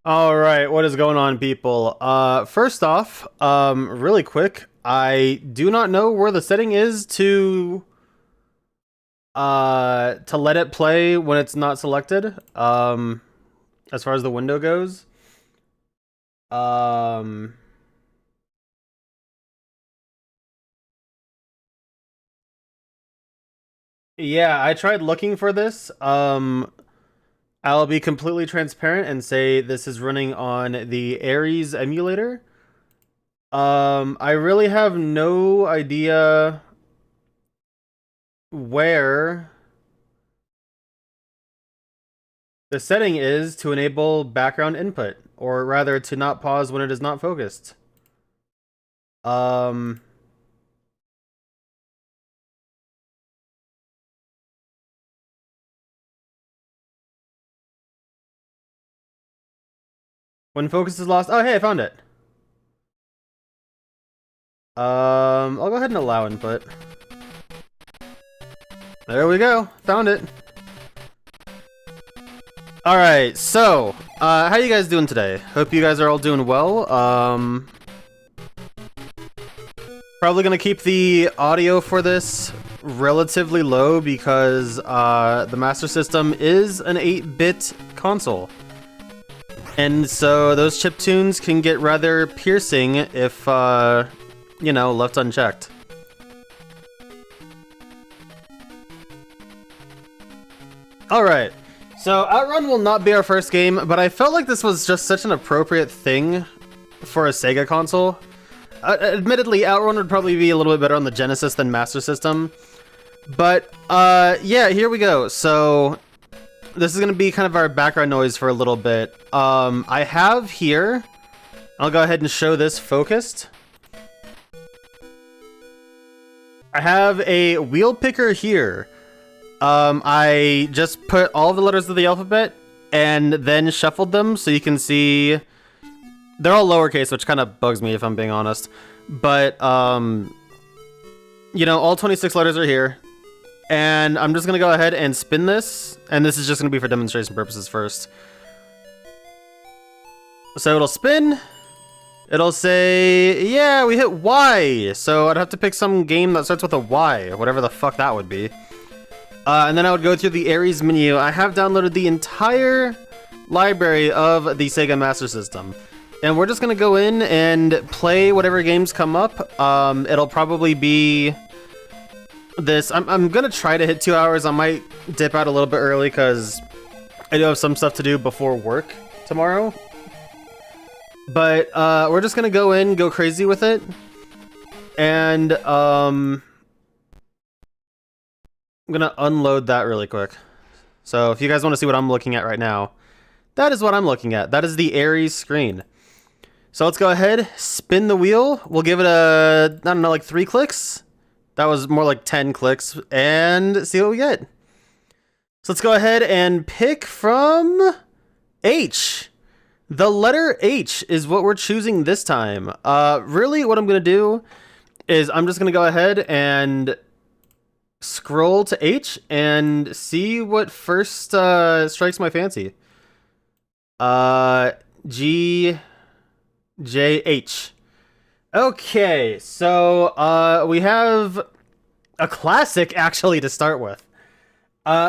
All right, what is going on, people? First off, really quick, I do not know where the setting is to let it play when it's not selected. As far as the window goes. Um, yeah, I tried looking for this. I'll be completely transparent and say this is running on the Ares emulator. I really have no idea where the setting is to enable background input, or rather to not pause when it is not focused. Um, when focus is lost. Oh, hey, I found it. I'll go ahead and allow input. There we go. Found it. Alright, so, how you guys doing today? Hope you guys are all doing well. Probably gonna keep the audio for this relatively low because, the Master System is an 8-bit console. And so those chiptunes can get rather piercing if, you know, left unchecked. Alright. So, Outrun will not be our first game, but I felt like this was just such an appropriate thing for a Sega console. Admittedly, Outrun would probably be a little bit better on the Genesis than Master System. But, yeah, here we go. So, this is going to be kind of our background noise for a little bit. I have here, I'll go ahead and show this focused. I have a wheel picker here. I just put all the letters of the alphabet and then shuffled them so you can see they're all lowercase, which kind of bugs me if I'm being honest. But, you know, all 26 letters are here. And I'm just going to go ahead and spin this. And this is just going to be for demonstration purposes first. So it'll spin. It'll say, yeah, we hit Y. So I'd have to pick some game that starts with a Y, whatever the fuck that would be. And then I would go through the Ares menu. I have downloaded the entire library of the Sega Master System. And we're just going to go in and play whatever games come up. It'll probably be this. I'm going to try to hit 2 hours. I might dip out a little bit early because I do have some stuff to do before work tomorrow. But we're just going to go in, go crazy with it. And I'm gonna unload that really quick. So if you guys want to see what I'm looking at right now, that is what I'm looking at. That is the Ares screen. So let's go ahead, spin the wheel. We'll give it a, I don't know, like 3 clicks. That was more like 10 clicks, and see what we get. So let's go ahead and pick from H. The letter H is what we're choosing this time. Really what I'm gonna do is I'm just gonna go ahead and scroll to H and see what first strikes my fancy. G, J, H. Okay, so we have a classic actually to start with.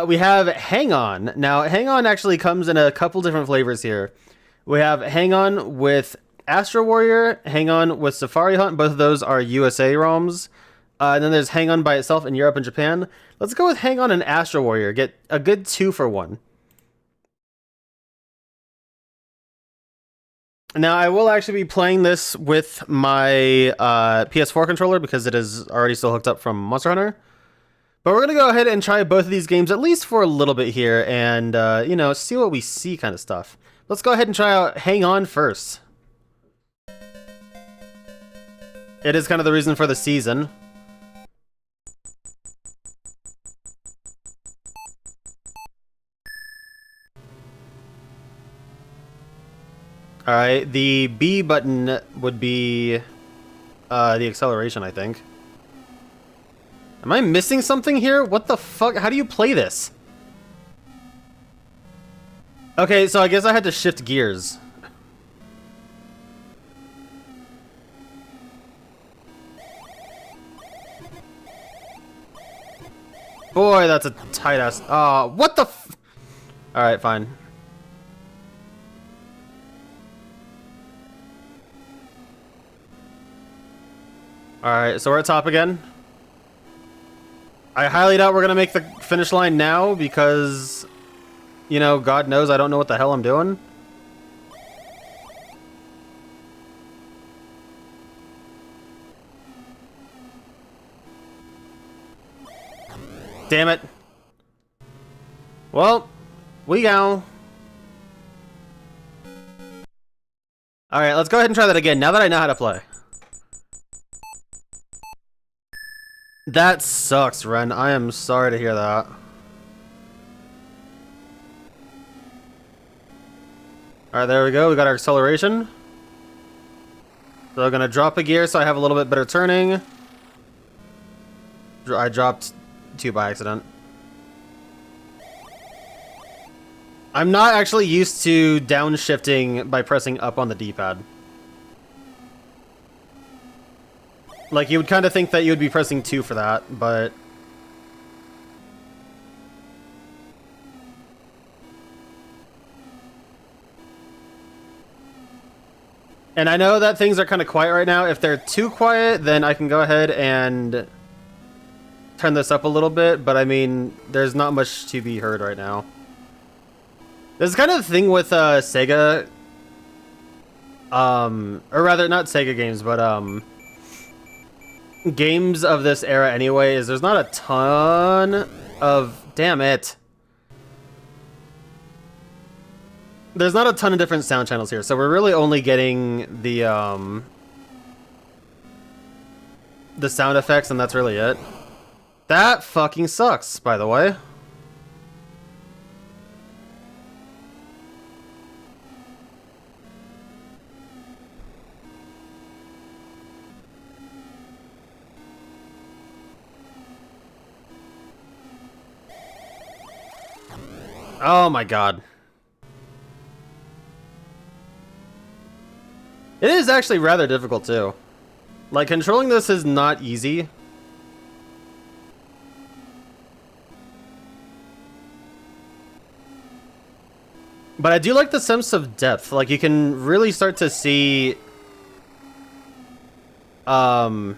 We have Hang On. Now, Hang On actually comes in a couple different flavors here. We have Hang On with Astro Warrior, Hang On with Safari Hunt. Both of those are USA ROMs. And then there's Hang On by itself in Europe and Japan. Let's go with Hang On and Astro Warrior. Get a good 2 for 1. Now, I will actually be playing this with my PS4 controller because it is already still hooked up from Monster Hunter. But we're going to go ahead and try both of these games at least for a little bit here and, you know, see what we see kind of stuff. Let's go ahead and try out Hang On first. It is kind of the reason for the season. Alright, the B button would be the acceleration, I think. Am I missing something here? What the fuck? How do you play this? Okay, so I guess I had to shift gears. boy, that's a tight ass. Oh, what the f. Alright, fine. Alright, so we're at top again. I highly doubt we're gonna make the finish line now because, you know, God knows I don't know what the hell I'm doing. Damn it. Well, we go. Alright, let's go ahead and try that again now that I know how to play. That sucks, Ren. I am sorry to hear that. Alright, there we go. We got our acceleration. So I'm gonna drop a gear so I have a little bit better turning. I dropped 2 by accident. I'm not actually used to downshifting by pressing up on the D-pad. Like, you would kind of think that you would be pressing 2 for that, but... And I know that things are kind of quiet right now. If they're too quiet, then I can go ahead and turn this up a little bit, but I mean, there's not much to be heard right now. This is kind of the thing with Sega, or rather, not Sega games, but games of this era anyway, is there's not a ton of, damn it. There's not a ton of different sound channels here, so we're really only getting the sound effects, and that's really it. That fucking sucks, by the way. Oh my god. It is actually rather difficult too. Like, controlling this is not easy. But I do like the sense of depth. Like, you can really start to see... Okay,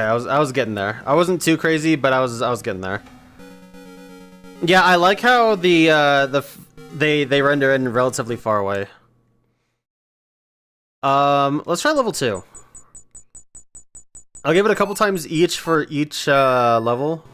I was getting there. I wasn't too crazy, but I was getting there. Yeah, I like how they render in relatively far away. Let's try level 2. I'll give it a couple times each for each level.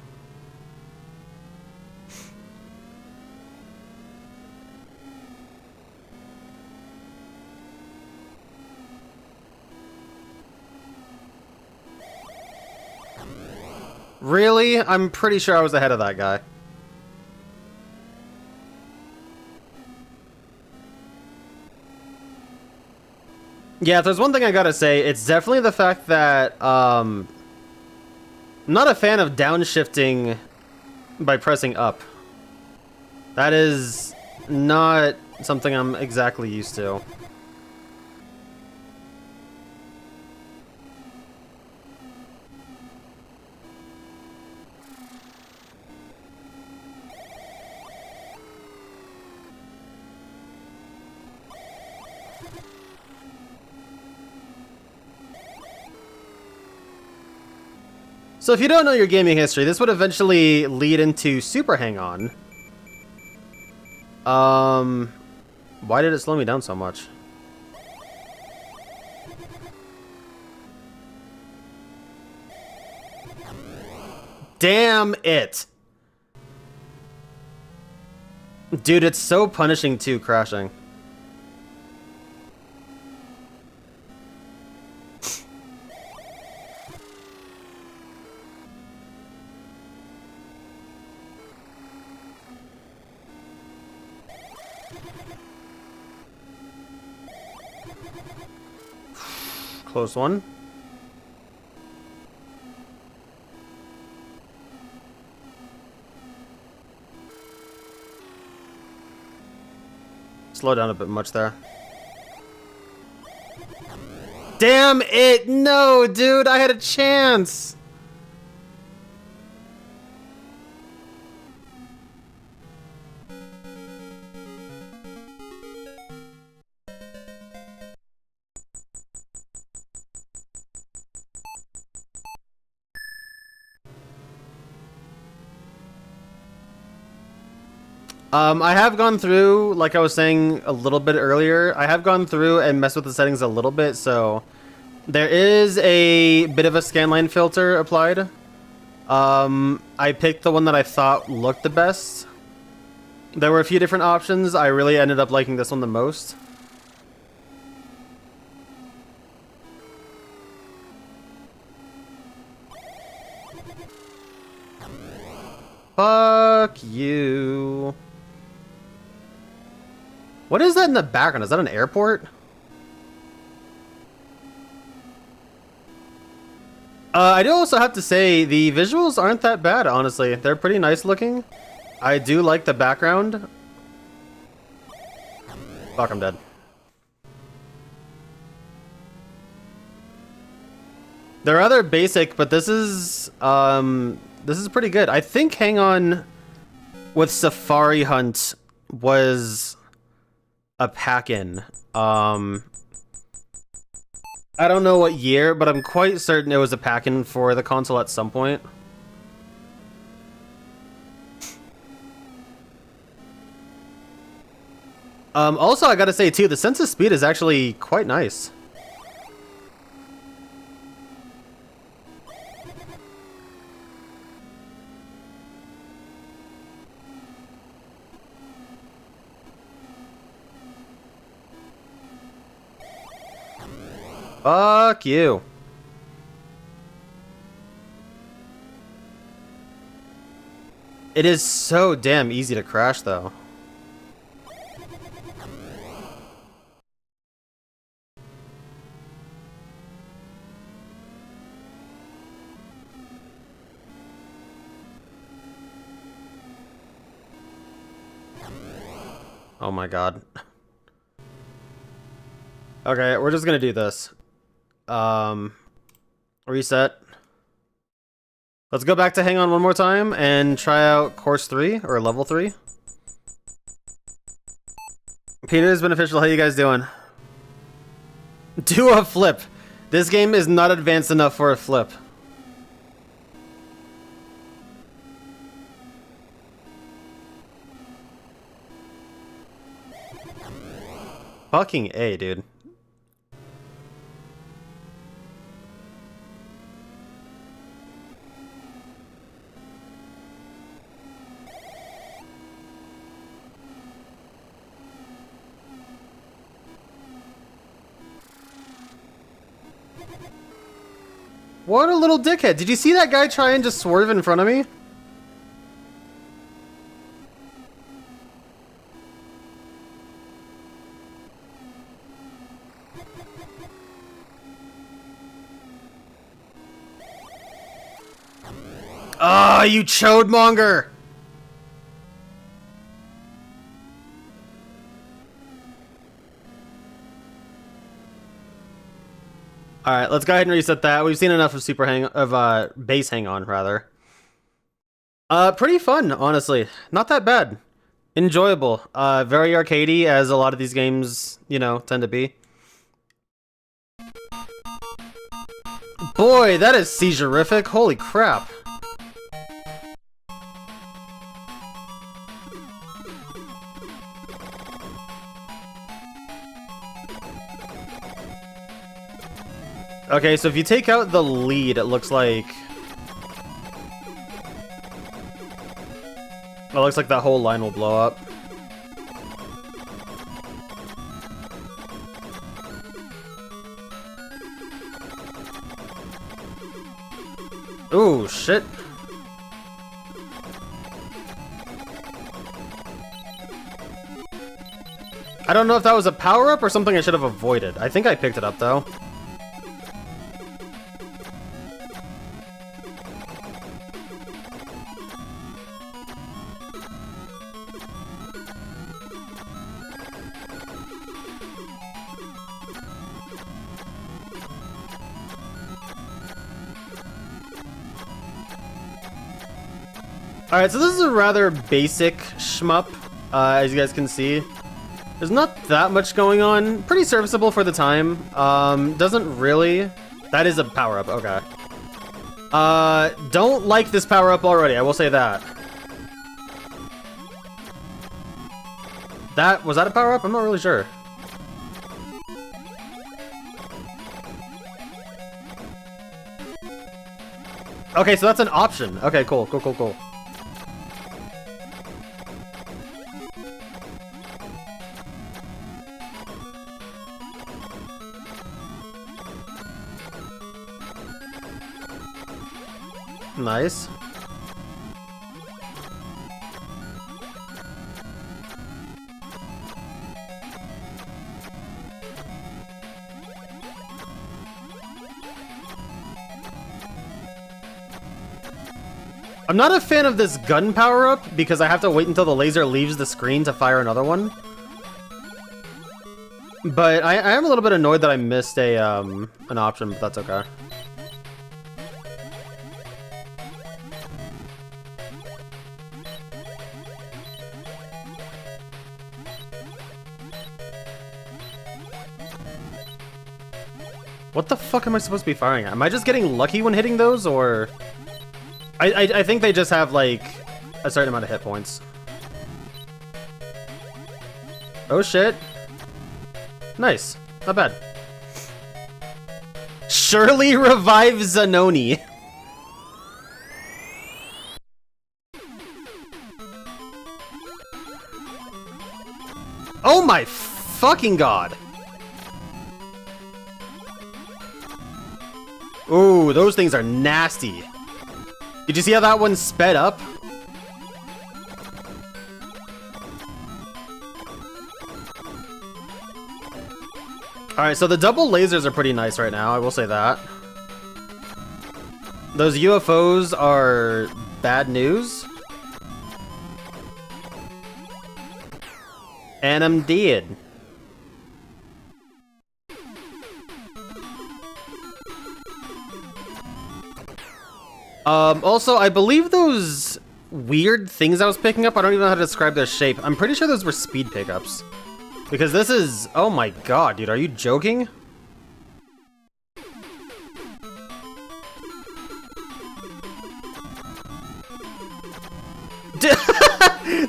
Really? I'm pretty sure I was ahead of that guy. Yeah, if there's one thing I gotta say, it's definitely the fact that, I'm not a fan of downshifting by pressing up. That is not something I'm exactly used to. So if you don't know your gaming history, this would eventually lead into Super Hang-On. Why did it slow me down so much? Damn it! Dude, it's so punishing too, crashing. Close one. Slow down a bit much there. Damn it! No, dude, I had a chance! I have gone through, like I was saying a little bit earlier, I have gone through and messed with the settings a little bit, so there is a bit of a scanline filter applied. I picked the one that I thought looked the best. There were a few different options. I really ended up liking this one the most. Fuck you. What is that in the background? Is that an airport? I do also have to say, the visuals aren't that bad, honestly. They're pretty nice looking. I do like the background. Fuck, I'm dead. They're rather basic, but this is pretty good. I think Hang On with Safari Hunt was a pack-in. I don't know what year, but I'm quite certain it was a pack-in for the console at some point. Also, I gotta say too, the sense of speed is actually quite nice. Fuck you. It is so damn easy to crash, though. Oh my god. Okay, we're just gonna do this. Reset. Let's go back to Hang On one more time and try out course 3 or level 3. Peter's Beneficial, how you guys doing? Do a flip. This game is not advanced enough for a flip. Fucking A, dude. What a little dickhead. Did you see that guy try and just swerve in front of me? Ah, oh, you chodemonger! Alright, let's go ahead and reset that. We've seen enough of base hang on, rather. Pretty fun, honestly. Not that bad. Enjoyable. Very arcadey, as a lot of these games, you know, tend to be. Boy, that is seizure-rific. Holy crap. Okay, so if you take out the lead, it looks like... It looks like that whole line will blow up. Ooh, shit. I don't know if that was a power-up or something I should have avoided. I think I picked it up, though. Alright, so this is a rather basic shmup, as you guys can see. There's not that much going on. Pretty serviceable for the time. Doesn't really... That is a power-up, okay. Don't like this power-up already, I will say that. Was that a power-up? I'm not really sure. Okay, so that's an option. Okay, cool. Nice. I'm not a fan of this gun power-up because I have to wait until the laser leaves the screen to fire another one. But I am a little bit annoyed that I missed a an option, but that's okay. What the fuck am I supposed to be firing at? Am I just getting lucky when hitting those, or... I think they just have, like, a certain amount of hit points. Oh, shit. Nice. Not bad. Surely revive Zanoni. Oh my fucking god. Ooh, those things are nasty. Did you see how that one sped up? Alright, so the double lasers are pretty nice right now, I will say that. Those UFOs are bad news. And I'm dead. Also, I believe those weird things I was picking up, I don't even know how to describe their shape. I'm pretty sure those were speed pickups. Because this is... Oh my god, dude, are you joking?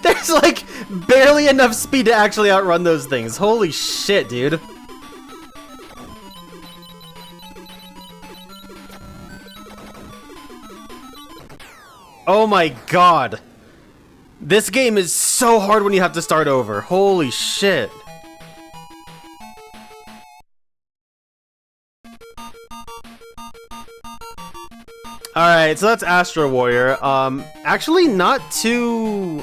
There's like barely enough speed to actually outrun those things. Holy shit, dude. Oh my god. This game is so hard when you have to start over. Holy shit. Alright, so that's Astro Warrior. Actually not too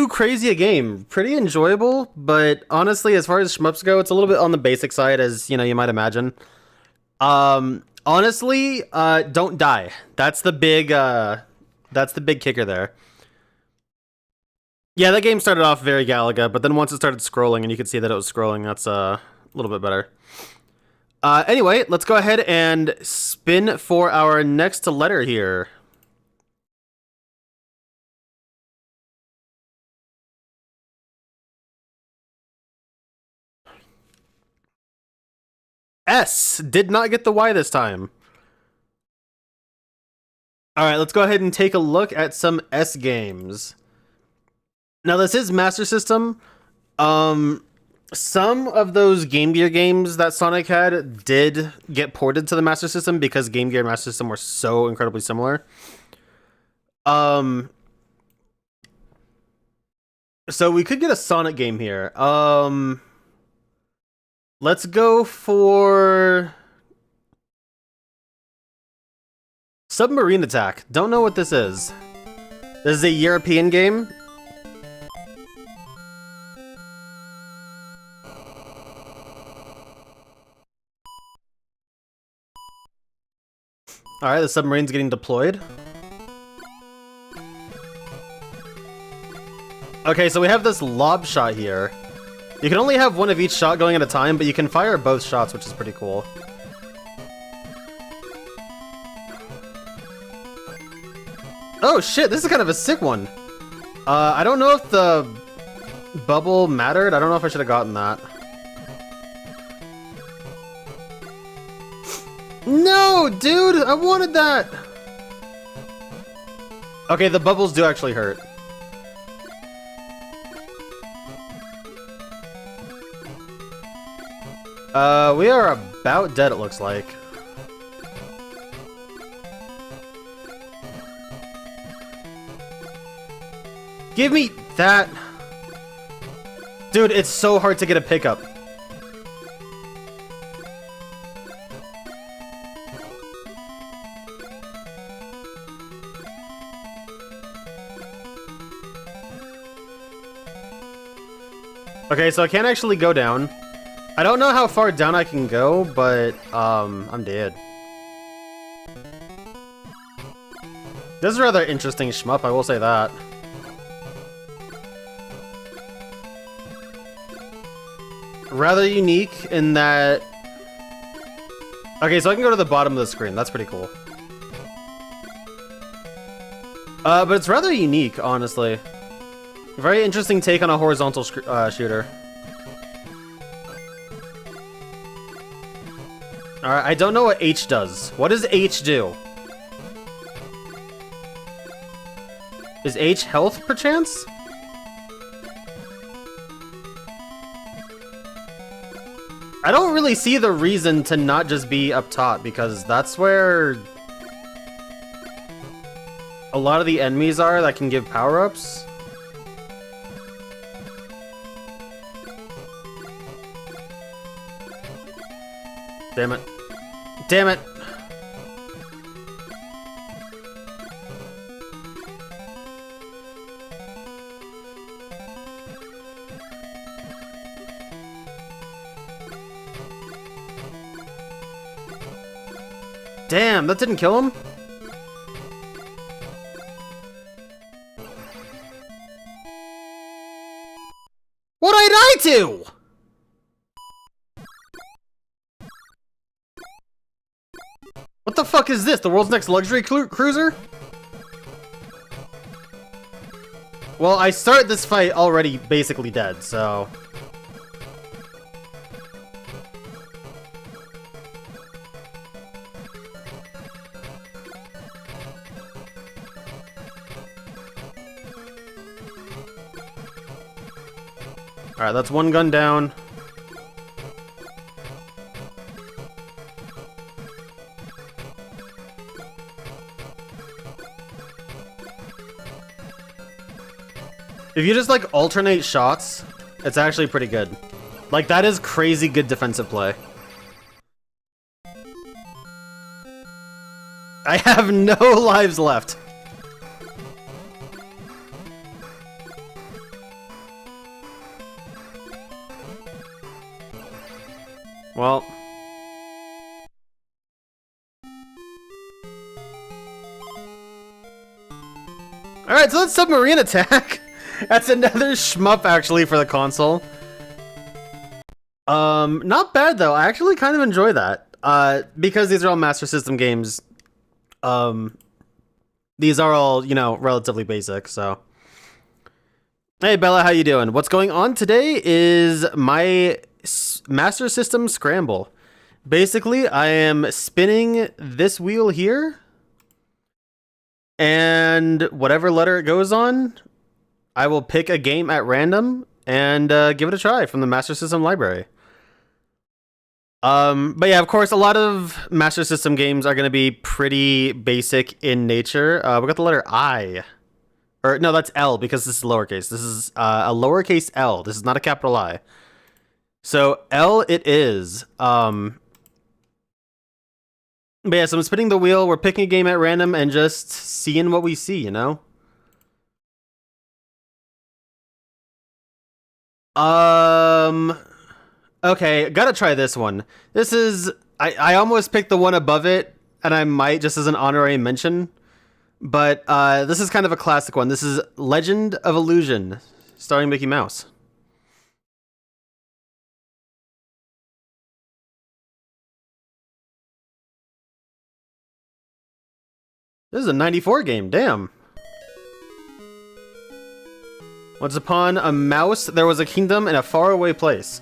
crazy a game. Pretty enjoyable, but honestly, as far as shmups go, it's a little bit on the basic side, as, you know, you might imagine. Honestly, don't die. That's the big kicker there. Yeah, that game started off very Galaga, but then once it started scrolling and you could see that it was scrolling, that's a little bit better. Anyway, let's go ahead and spin for our next letter here. S. Did not get the Y this time. Alright, let's go ahead and take a look at some S games. Now, this is Master System. Some of those Game Gear games that Sonic had did get ported to the Master System because Game Gear and Master System were so incredibly similar. So we could get a Sonic game here. Let's go for Submarine Attack. Don't know what this is. This is a European game. Alright, the submarine's getting deployed. Okay, so we have this lob shot here. You can only have one of each shot going at a time, but you can fire both shots, which is pretty cool. Oh shit, this is kind of a sick one. I don't know if the bubble mattered. I don't know if I should have gotten that. No, dude! I wanted that! Okay, the bubbles do actually hurt. We are about dead, it looks like. Give me that. Dude, it's so hard to get a pickup. Okay, so I can't actually go down. I don't know how far down I can go, but, I'm dead. This is a rather interesting shmup, I will say that. Rather unique in that... Okay, so I can go to the bottom of the screen. That's pretty cool. But it's rather unique, honestly. Very interesting take on a horizontal shooter. Alright, I don't know what H does. What does H do? Is H health, perchance? I don't really see the reason to not just be up top, because that's where a lot of the enemies are that can give power-ups. Damn it. Damn it! Damn, that didn't kill him? What'd I die to? What the fuck is this? The world's next luxury cruiser? Well, I started this fight already basically dead, so... Alright, that's one gun down. If you just, like, alternate shots, it's actually pretty good. Like, that is crazy good defensive play. I have no lives left. Well... Alright, so that's Submarine Attack! That's another shmup, actually, for the console. Not bad, though. I actually kind of enjoy that. Because these are all Master System games, these are all, you know, relatively basic, so... Hey, Bella, how you doing? What's going on today is my Master System Scramble. Basically, I am spinning this wheel here, and whatever letter it goes on, I will pick a game at random and give it a try from the Master System library. But yeah, of course, a lot of Master System games are going to be pretty basic in nature. We got the letter I. Or, no, that's L, because this is lowercase. This is a lowercase L. This is not a capital I. So, L it is. But yeah, so I'm spinning the wheel. We're picking a game at random and just seeing what we see, you know? Okay, gotta try this one. This is... I almost picked the one above it, and I might just as an honorary mention. But this is kind of a classic one. This is Legend of Illusion, starring Mickey Mouse. This is a 94 game, damn. Once upon a mouse, there was a kingdom in a faraway place.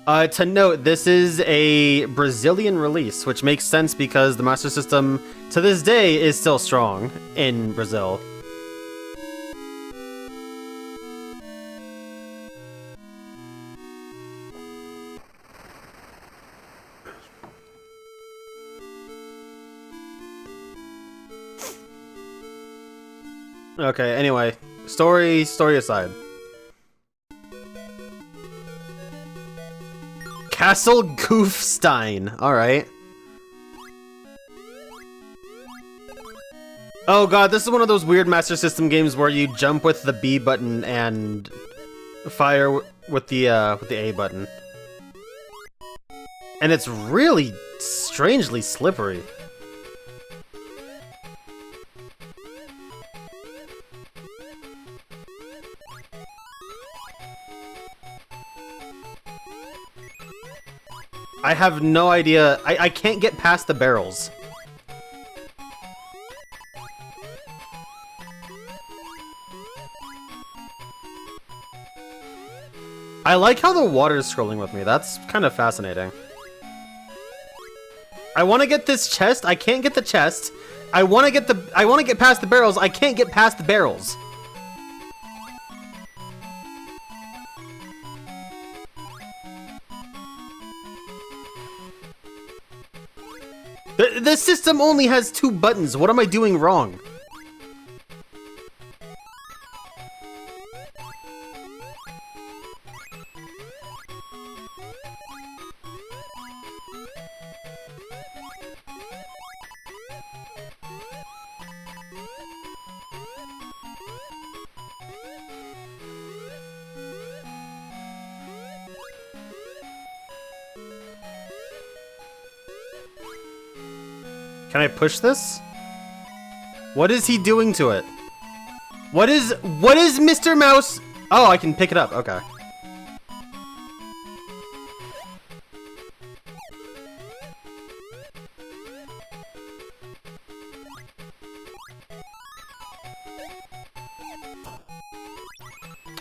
To note, this is a Brazilian release, which makes sense because the Master System, to this day, is still strong in Brazil. Okay, anyway. Story aside. Castle Goofstein. Alright. Oh god, this is one of those weird Master System games where you jump with the B button and fire with the A button. And it's really strangely slippery. I have no idea. I can't get past the barrels. I like how the water is scrolling with me. That's kind of fascinating. I want to get this chest. I can't get the chest. I want to get past the barrels. I can't get past the barrels. The system only has 2 buttons. What am I doing wrong? Can I push this? What is he doing to it? What is Mr. Mouse? Oh, I can pick it up. Okay.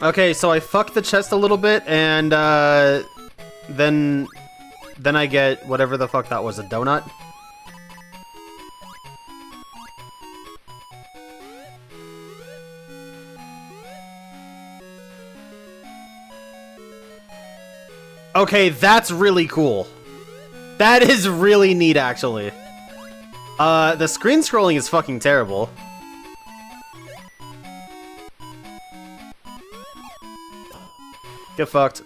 Okay, so I fucked the chest a little bit, and then I get whatever the fuck that was, a donut. Okay, that's really cool. That is really neat, actually. The screen scrolling is fucking terrible. Get fucked.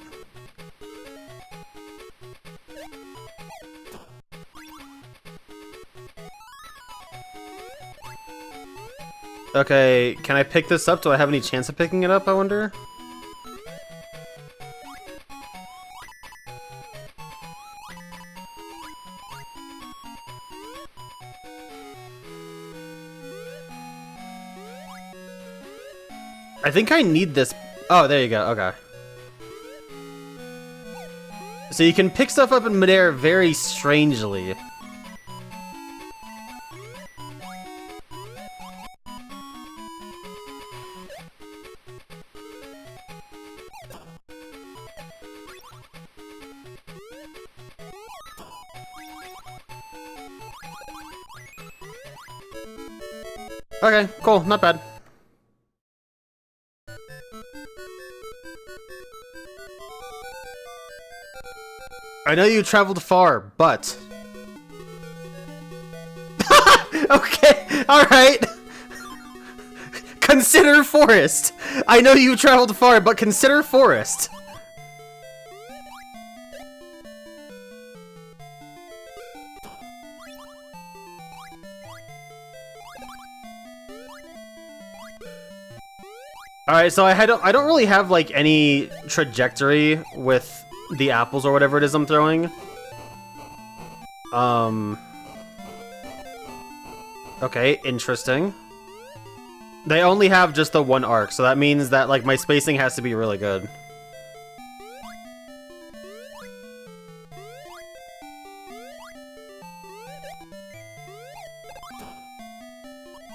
Okay, can I pick this up? Do I have any chance of picking it up, I wonder? I think I need this. Oh, there you go. Okay. So you can pick stuff up in midair very strangely. Okay, cool. Not bad. I know you traveled far, but... Okay, alright. Consider forest. I know you traveled far, but consider forest. Alright, so I don't really have, like, any trajectory with the apples or whatever it is I'm throwing. Okay, interesting. They only have just the one arc, so that means that, like, my spacing has to be really good.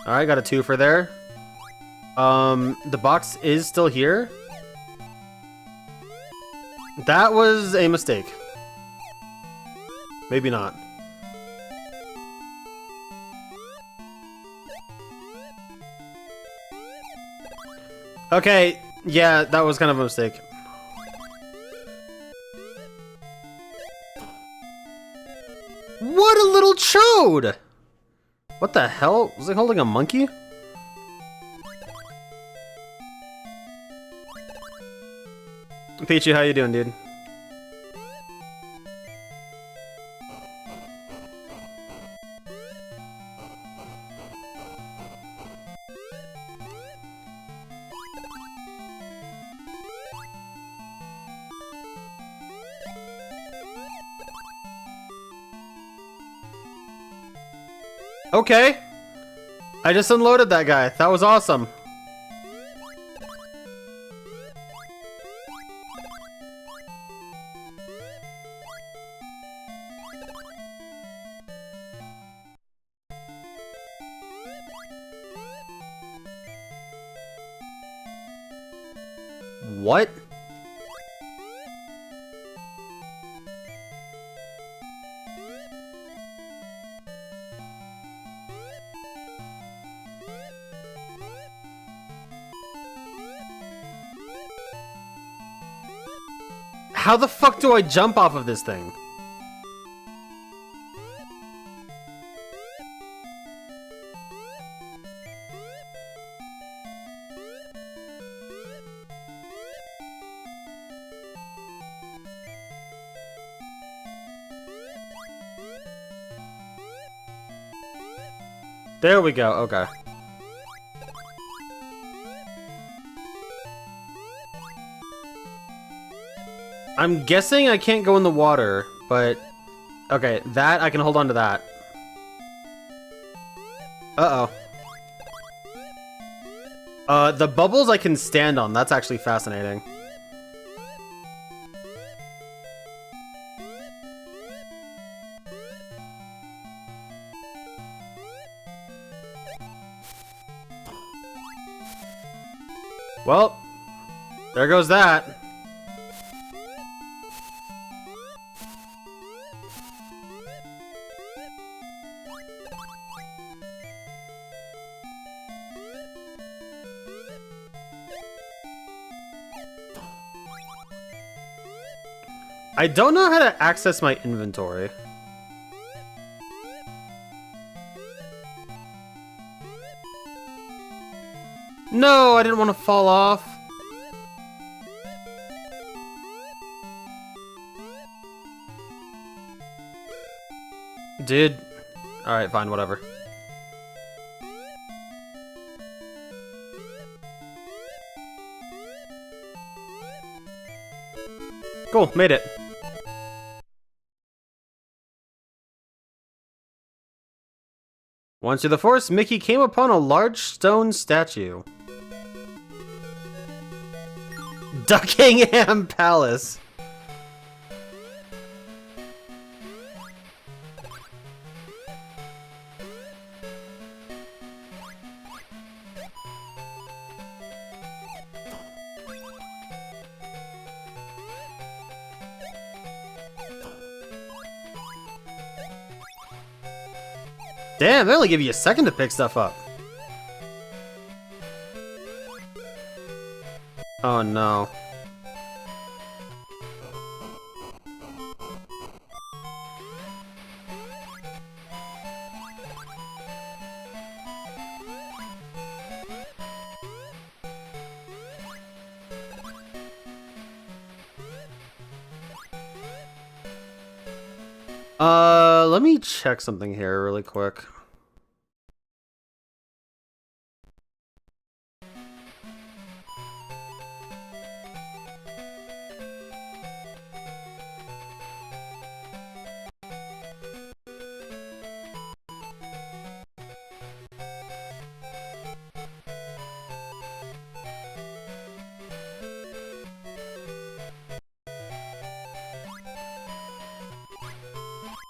Alright, got a 2 for there. The box is still here. That was a mistake. Maybe not. Okay, yeah, that was kind of a mistake. What a little chode! What the hell? Was it holding a monkey? Peachy, how you doing, dude? Okay. I just unloaded that guy. That was awesome. What? How the fuck do I jump off of this thing? There we go, okay. I'm guessing I can't go in the water, but... Okay, that, I can hold on to that. Uh-oh. The bubbles I can stand on, that's actually fascinating. Well, there goes that. I don't know how to access my inventory. No, I didn't want to fall off. Dude. Alright, fine, whatever. Cool, made it. Once through the forest, Mickey came upon a large stone statue. Duckingham Palace. Damn, they only give you a second to pick stuff up. Oh no. Let me check something here really quick.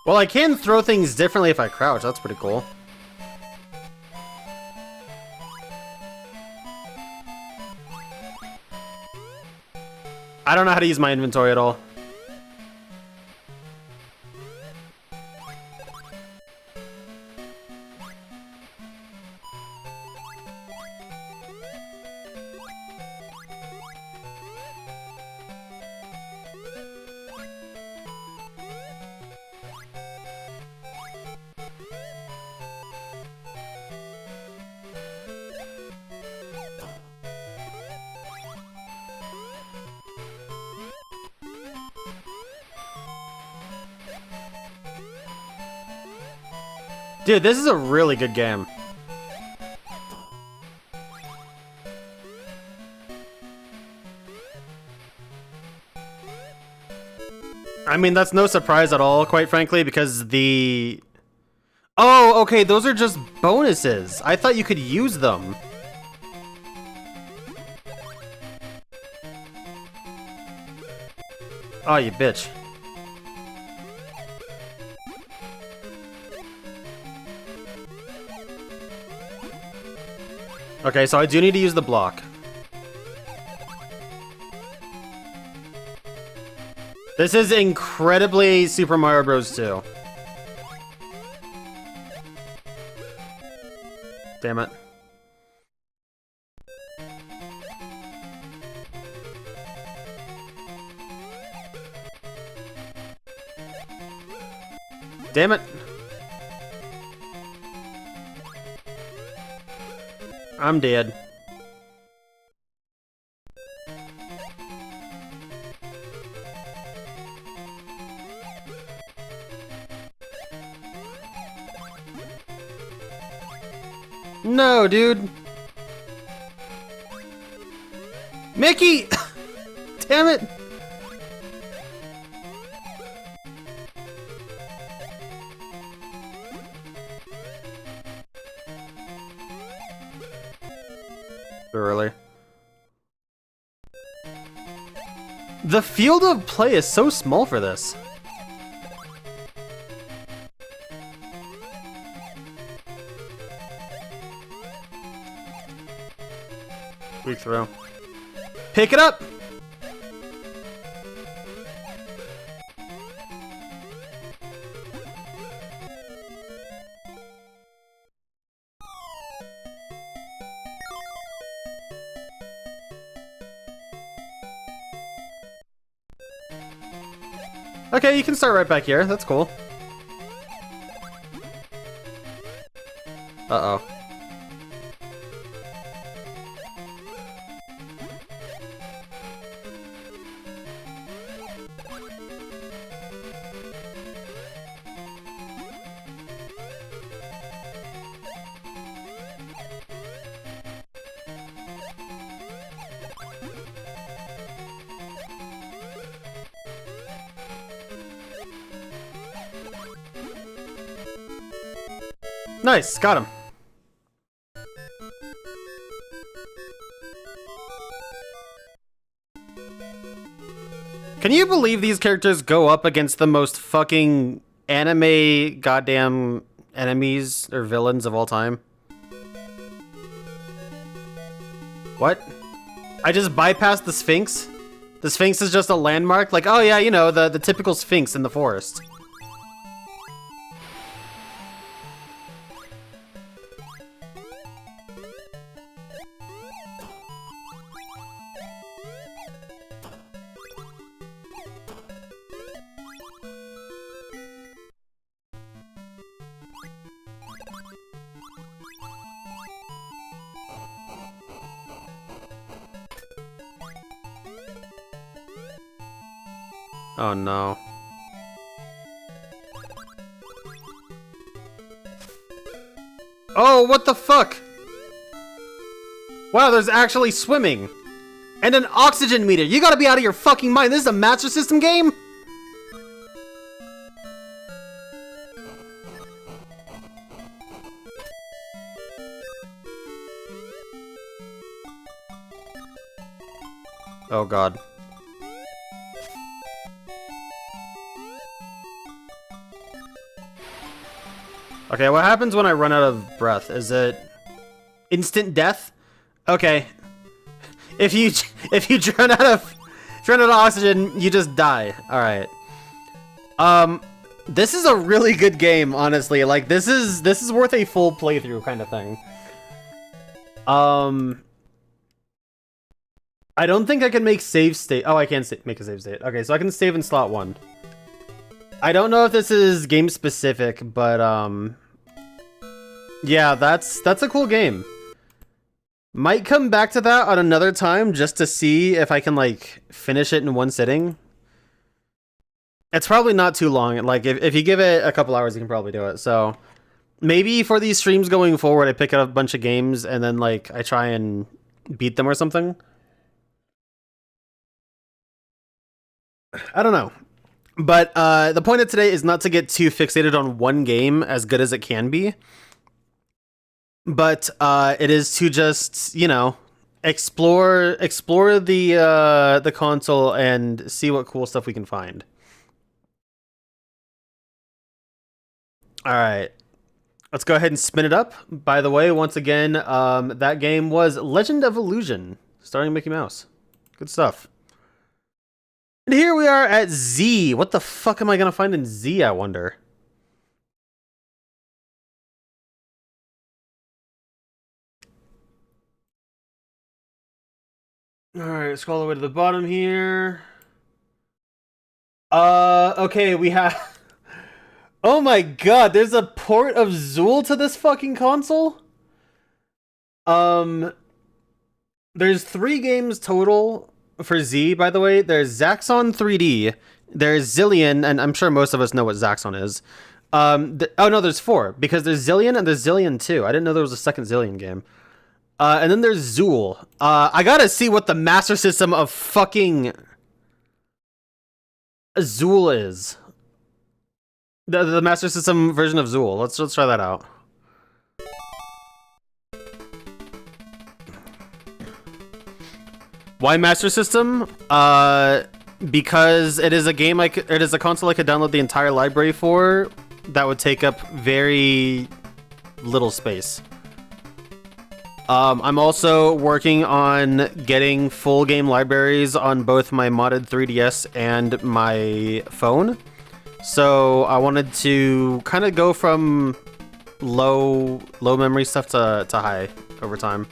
Well, I can throw things differently if I crouch. That's pretty cool. I don't know how to use my inventory at all. Dude, this is a really good game. I mean, that's no surprise at all, quite frankly, because the... Oh, okay, those are just bonuses. I thought you could use them. Oh, you bitch. Okay, so I do need to use the block. This is incredibly Super Mario Bros. 2. Damn it. Damn it. I'm dead. No, dude. Mickey! Damn it! Really? The field of play is so small for this. Weak throw. Pick it up! Okay, you can start right back here. That's cool. Uh-oh. Nice, got him. Can you believe these characters go up against the most fucking anime goddamn enemies or villains of all time? What? I just bypassed the Sphinx? The Sphinx is just a landmark? Like, oh yeah, you know, the typical Sphinx in the forest. Oh no. Oh, what the fuck? Wow, there's actually swimming. And an oxygen meter. You gotta be out of your fucking mind. This is a Master System game? Oh god. Okay, what happens when I run out of breath? Is it instant death? Okay. If you run out of oxygen, you just die. All right. This is a really good game, honestly. Like this is worth a full playthrough kind of thing. I don't think I can make save state. Oh, I can make a save state. Okay, so I can save in slot 1. I don't know if this is game specific, but yeah, that's a cool game. Might come back to that on another time just to see if I can like finish it in one sitting. It's probably not too long. Like if you give it a couple hours, you can probably do it. So Maybe for these streams going forward, I pick up a bunch of games and then like I try and beat them or something. I don't know. But the point of today is not to get too fixated on one game, as good as it can be. But it is to just, you know, explore the console and see what cool stuff we can find. All right. Let's go ahead and spin it up. By the way, once again, that game was Legend of Illusion, starring Mickey Mouse. Good stuff. And here we are at Z. What the fuck am I gonna find in Z, I wonder? Alright, scroll all the way to the bottom here. Okay, we have... Oh my god, there's a port of Zool to this fucking console? There's 3 games total for Z, by the way. There's Zaxxon 3D, there's Zillion, and I'm sure most of us know what Zaxxon is. Oh no, there's 4, because there's Zillion and there's Zillion 2. I didn't know there was a second Zillion game. And then there's Zool. I gotta see what the Master System of fucking Zool is. The Master System version of Zool. Let's try that out. Why Master System? Because it is a game it is a console I could download the entire library for. That would take up very little space. I'm also working on getting full game libraries on both my modded 3DS and my phone. So I wanted to kind of go from low memory stuff to high over time.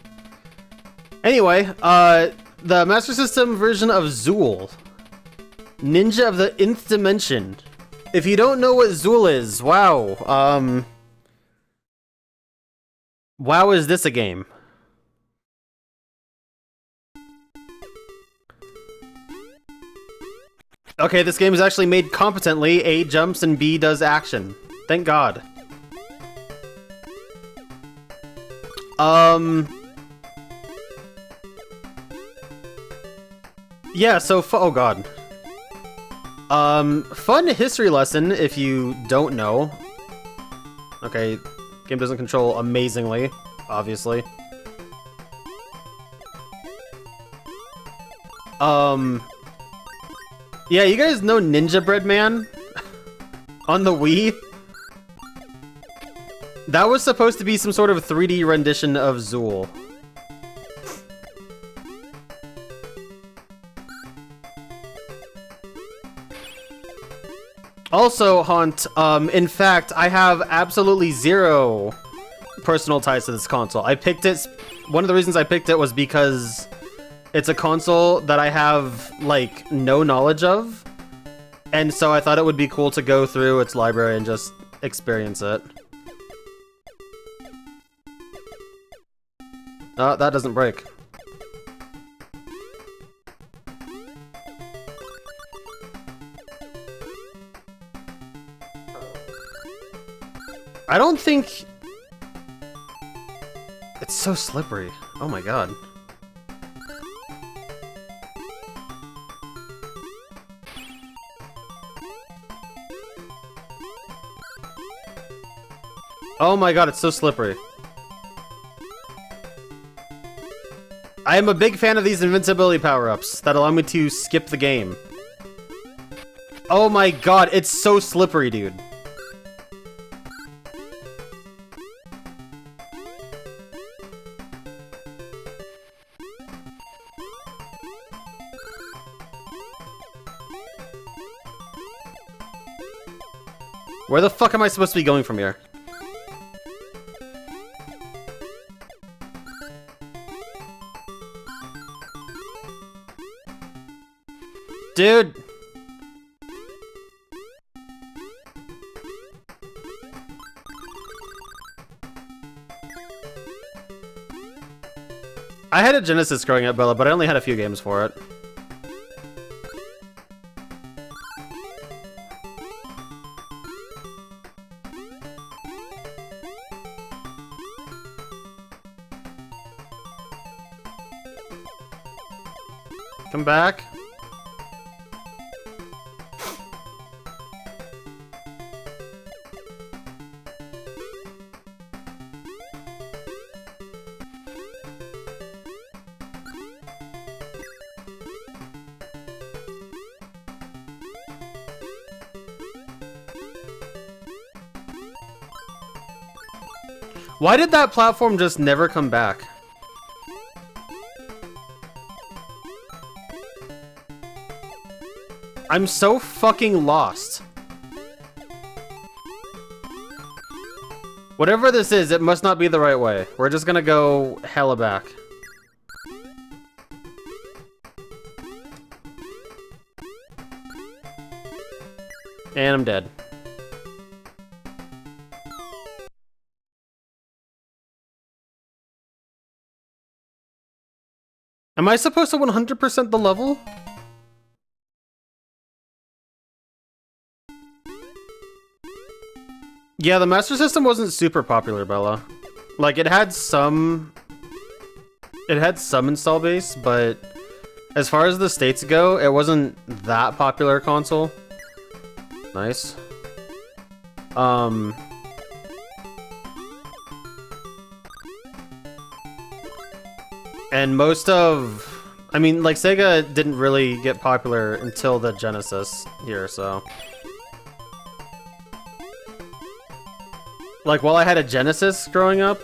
Anyway, the Master System version of Zool. Ninja of the Nth Dimension. If you don't know what Zool is, wow. Wow, is this a game? Okay, this game is actually made competently. A jumps and B does action. Thank God. Yeah, so oh God. Fun history lesson if you don't know. Okay, game doesn't control amazingly, obviously. Yeah, you guys know Ninja Bread Man? On the Wii? That was supposed to be some sort of 3D rendition of Zool. Also, Haunt, in fact, I have absolutely 0 personal ties to this console. I picked it... One of the reasons I picked it was because it's a console that I have, like, no knowledge of. And so I thought it would be cool to go through its library and just experience it. That doesn't break. I don't think... It's so slippery. Oh my god. Oh my god, it's so slippery. I am a big fan of these invincibility power-ups that allow me to skip the game. Oh my god, it's so slippery, dude. Where the fuck am I supposed to be going from here? Dude! I had a Genesis growing up, Bella, but I only had a few games for it. Come back. Why did that platform just never come back? I'm so fucking lost. Whatever this is, it must not be the right way. We're just gonna go hella back. And I'm dead. Am I supposed to 100% the level? Yeah, the Master System wasn't super popular, Bella. Like, it had some install base, but as far as the states go, it wasn't that popular console. Nice. And most of... I mean, like, Sega didn't really get popular until the Genesis here, so... Like, while I had a Genesis growing up,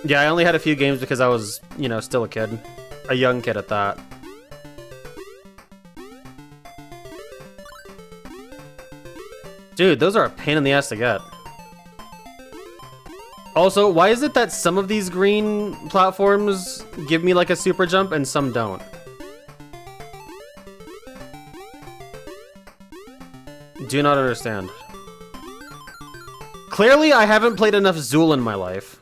yeah, I only had a few games because I was, you know, still a kid. A young kid at that. Dude, those are a pain in the ass to get. Also, why is it that some of these green platforms give me like a super jump and some don't? Do not understand. Clearly, I haven't played enough Zool in my life.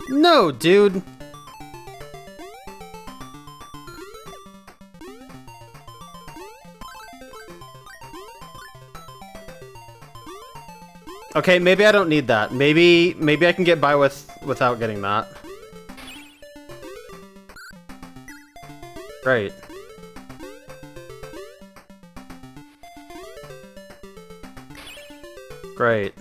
No, dude. Okay, maybe I don't need that. Maybe I can get by without getting that. Great. Great.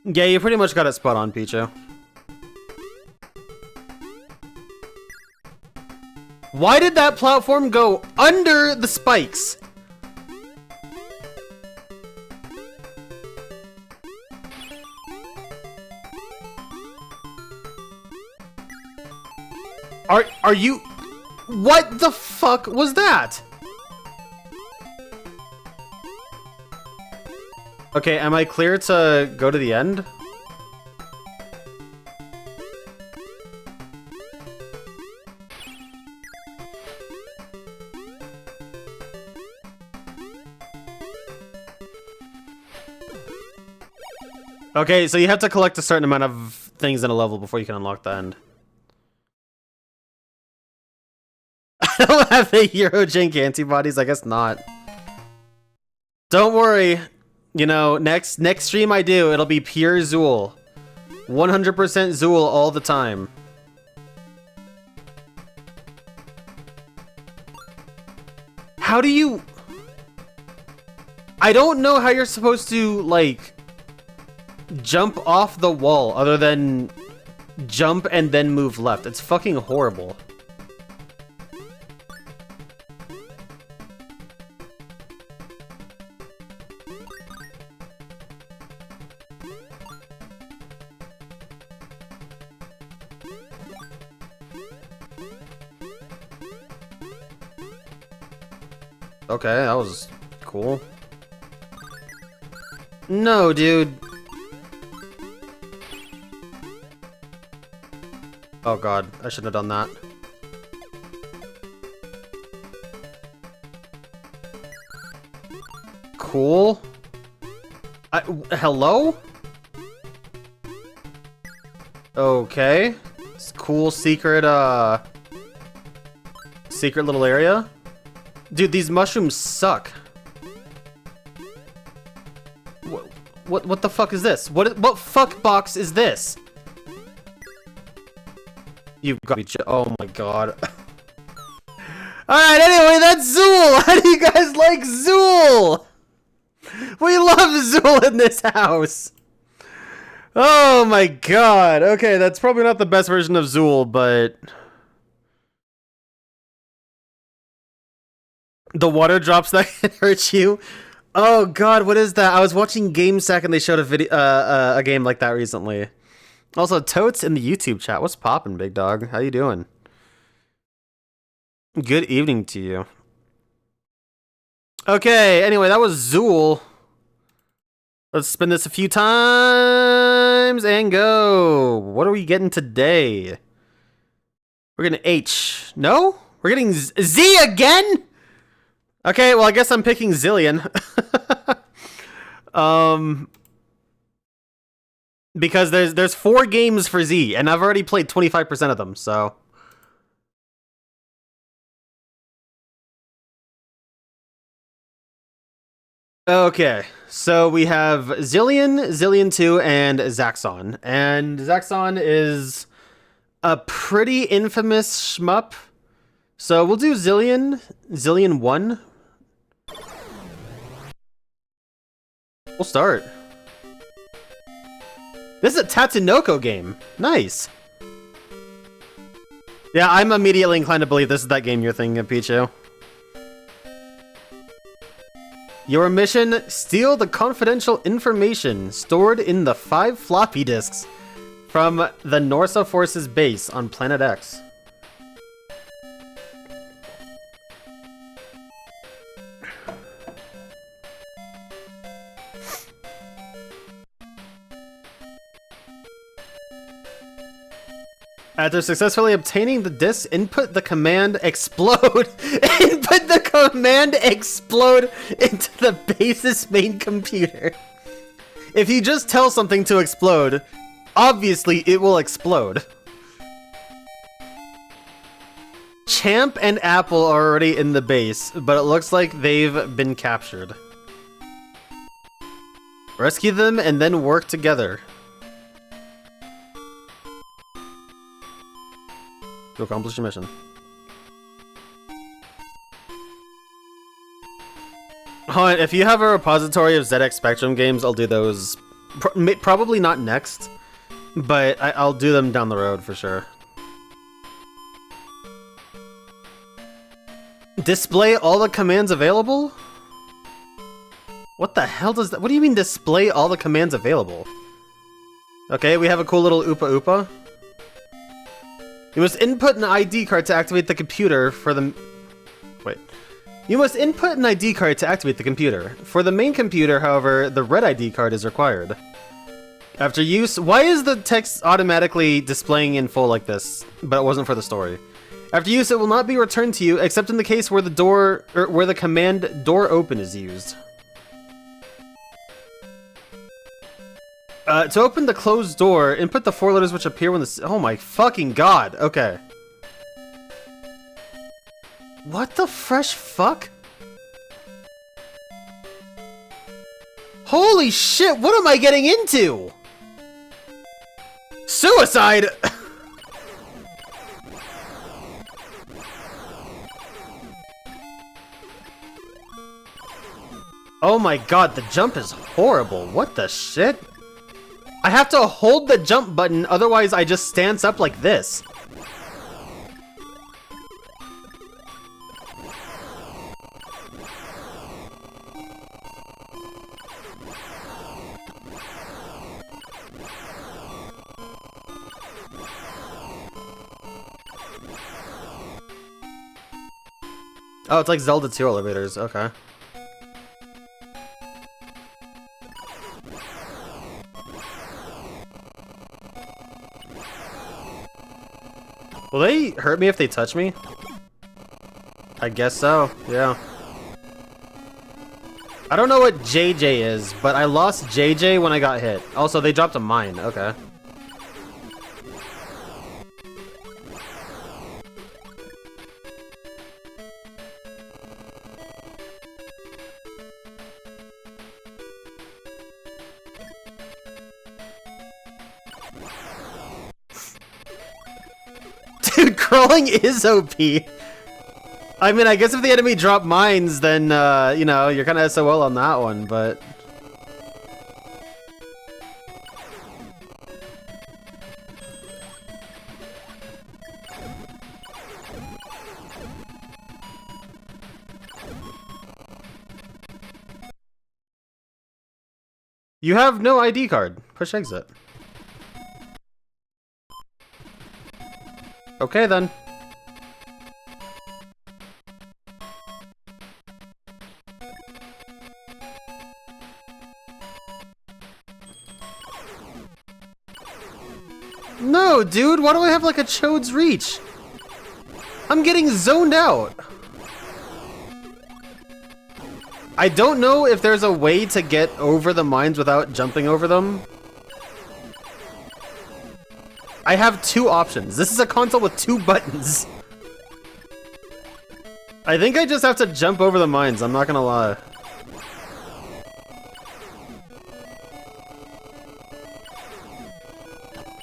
Yeah, you pretty much got it spot on, Pichu. Why did that platform go under the spikes? Are you... What the fuck was that? Okay, am I clear to go to the end? Okay, so you have to collect a certain amount of things in a level before you can unlock the end. I don't have the Hero Jank antibodies, I guess not. Don't worry. You know, next stream I do, it'll be pure Zool. 100% Zool all the time. How do you... I don't know how you're supposed to, like, jump off the wall other than jump and then move left. It's fucking horrible. Okay, that was cool. No, dude. Oh god, I shouldn't have done that. Cool. Hello? Okay. It's cool secret, secret little area. Dude, these mushrooms suck. What the fuck is this? What fuck box is this? You've got to be oh my god. Alright, anyway, that's Zool! How do you guys like Zool? We love Zool in this house! Oh my god. Okay, that's probably not the best version of Zool, but... The water drops that can hurt you? Oh god, what is that? I was watching GameSack and they showed a video, a game like that recently. Also, Totes in the YouTube chat. What's poppin', big dog? How you doing? Good evening to you. Okay, anyway, that was Zool. Let's spin this a few times and go. What are we getting today? We're getting H. No? We're getting Z again? Okay, well, I guess I'm picking Zillion. Because there's 4 games for Z, and I've already played 25% of them, so... Okay, so we have Zillion, Zillion 2, and Zaxxon. And Zaxxon is a pretty infamous shmup. So we'll do Zillion, Zillion 1. We'll start. This is a Tatsunoko game. Nice. Yeah, I'm immediately inclined to believe this is that game you're thinking of, Pichu. Your mission, steal the confidential information stored in the 5 floppy disks from the Norsa Forces base on Planet X. After successfully obtaining the disks, input the command explode. Input the command explode into the base's main computer. If you just tell something to explode, obviously it will explode. Champ and Apple are already in the base, but it looks like they've been captured. Rescue them and then work together. To accomplish your mission. If you have a repository of ZX Spectrum games, I'll do those. Probably not next, but I'll do them down the road for sure. Display all the commands available? What the hell does that? What do you mean display all the commands available? Okay, we have a cool little Oopa Oopa. You must input an ID card to activate the computer for the... Wait. You must input an ID card to activate the computer. For the main computer, however, the red ID card is required. After use... Why is the text automatically displaying in full like this, but it wasn't for the story? After use, it will not be returned to you, except in the case where the door... or where the command door open is used. To open the closed door, input the 4 letters which appear when the... Oh my fucking god, okay. What the fresh fuck? Holy shit, what am I getting into? Suicide! Oh my god, the jump is horrible. What the shit? I have to hold the jump button, otherwise I just stance up like this. Oh, it's like Zelda 2 elevators, okay. Will they hurt me if they touch me? I guess so, yeah. I don't know what JJ is, but I lost JJ when I got hit. Also, they dropped a mine, okay. Dude, crawling is OP. I mean, I guess if the enemy drop mines, then, you know, you're kind of SOL on that one, but... You have no ID card. Push exit. Okay, then. No, dude, why do I have like a Chode's reach? I'm getting zoned out. I don't know if there's a way to get over the mines without jumping over them. I have two options. This is a console with two buttons. I think I just have to jump over the mines, I'm not gonna lie.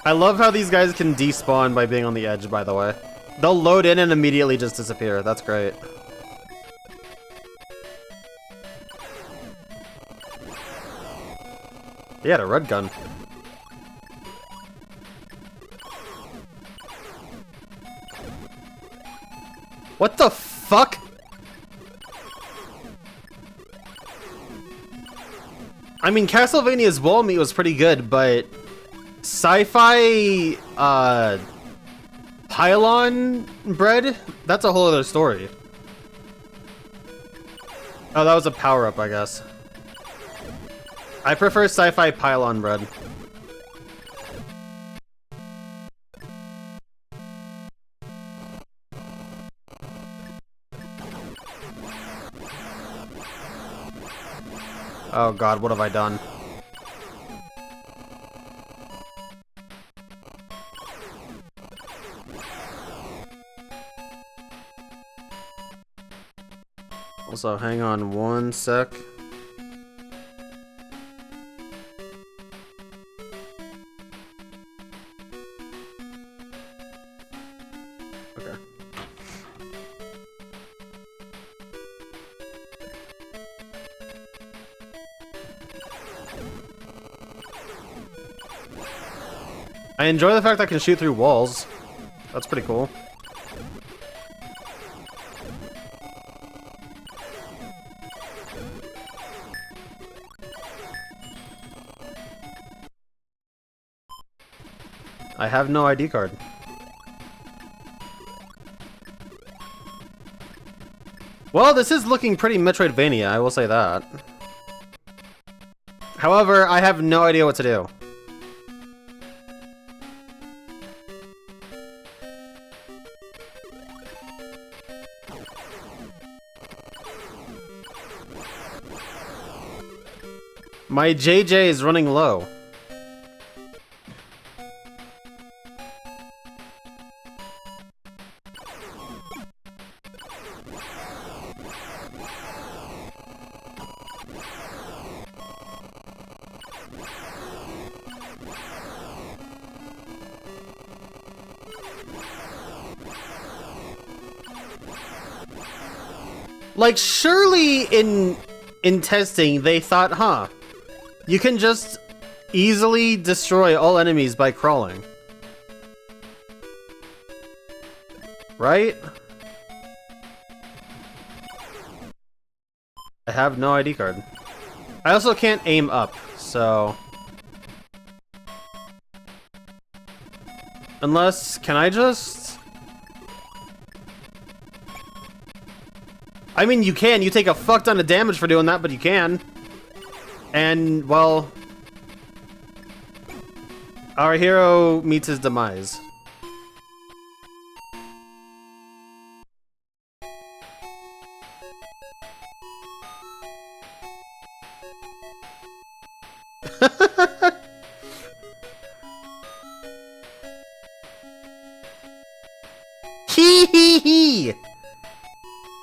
I love how these guys can despawn by being on the edge, by the way. They'll load in and immediately just disappear. That's great. He had a red gun. What the fuck? I mean, Castlevania's wall meat was pretty good, but sci-fi pylon bread? That's a whole other story. Oh, that was a power-up, I guess. I prefer sci-fi pylon bread. Oh god, what have I done? Also, hang on one sec. Okay. I enjoy the fact I can shoot through walls. That's pretty cool. I have no ID card. Well, this is looking pretty Metroidvania, I will say that. However, I have no idea what to do. My JJ is running low. Like, surely in testing, they thought, huh, you can just easily destroy all enemies by crawling. Right? I have no ID card. I also can't aim up, so... Unless, can I just... I mean, you can. You take a fuck ton of damage for doing that, but you can. And, well, Our hero meets his demise.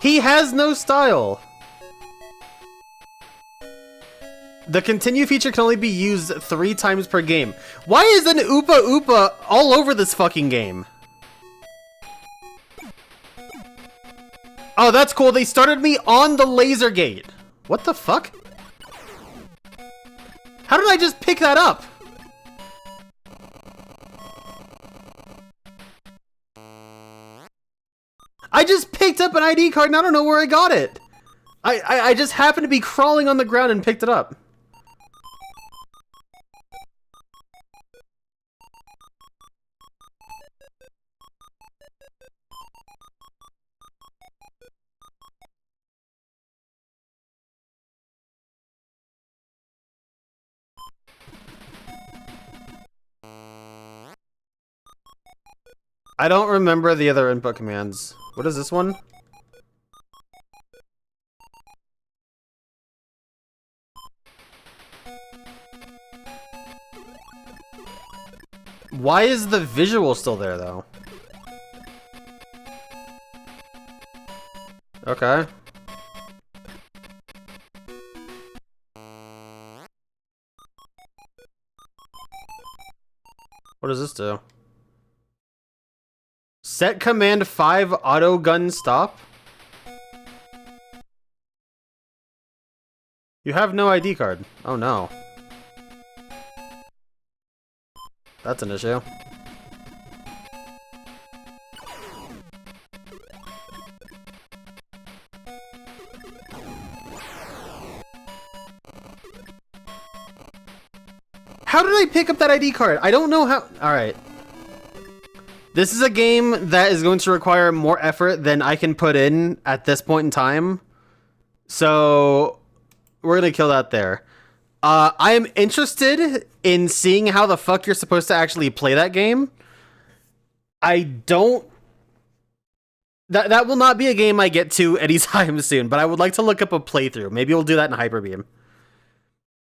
He has no style. The continue feature can only be used 3 times per game. Why is an Oopa Oopa all over this fucking game? Oh, that's cool. They started me on the laser gate. What the fuck? How did I just pick that up? I just picked up an ID card and I don't know where I got it. I just happened to be crawling on the ground and picked it up. I don't remember the other input commands. What is this one? Why is the visual still there, though? Okay. What does this do? Set command 5 auto gun stop? You have no ID card. Oh no. That's an issue. How did I pick up that ID card? I don't know how. Alright. This is a game that is going to require more effort than I can put in at this point in time. So, we're going to kill that there. I am interested in seeing how the fuck you're supposed to actually play that game. I don't... That will not be a game I get to anytime soon, but I would like to look up a playthrough. Maybe we'll do that in Hyperbeam.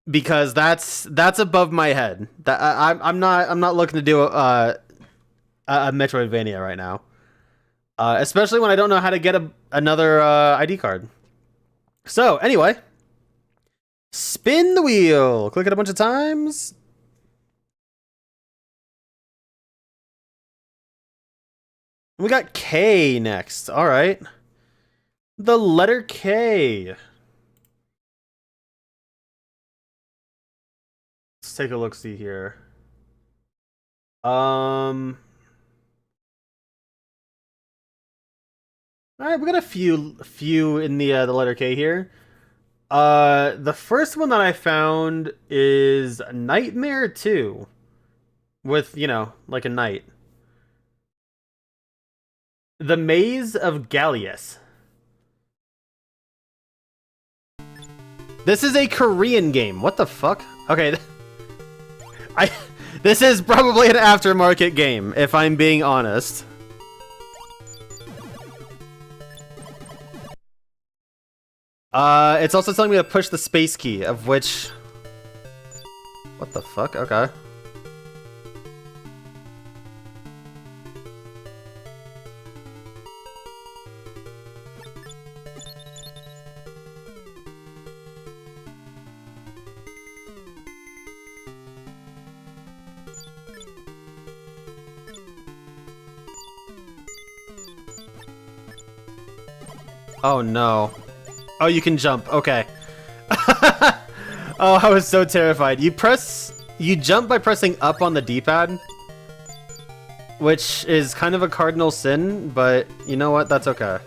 Because that's above my head. I'm not looking to do a Metroidvania right now. Especially when I don't know how to get another ID card. So, anyway. Spin the wheel. Click it a bunch of times. We got K next. All right. The letter K. Let's take a look-see here. All right, we got a few in the letter K here. The first one that I found is Nightmare 2. With, you know, like a knight. The Maze of Gallius. This is a Korean game. What the fuck? Okay. This is probably an aftermarket game, if I'm being honest. It's also telling me to push the space key, of which... What the fuck? Okay. Oh no. Oh, you can jump. Okay. Oh, I was so terrified. You jump by pressing up on the D-pad, which is kind of a cardinal sin, but you know what? That's okay.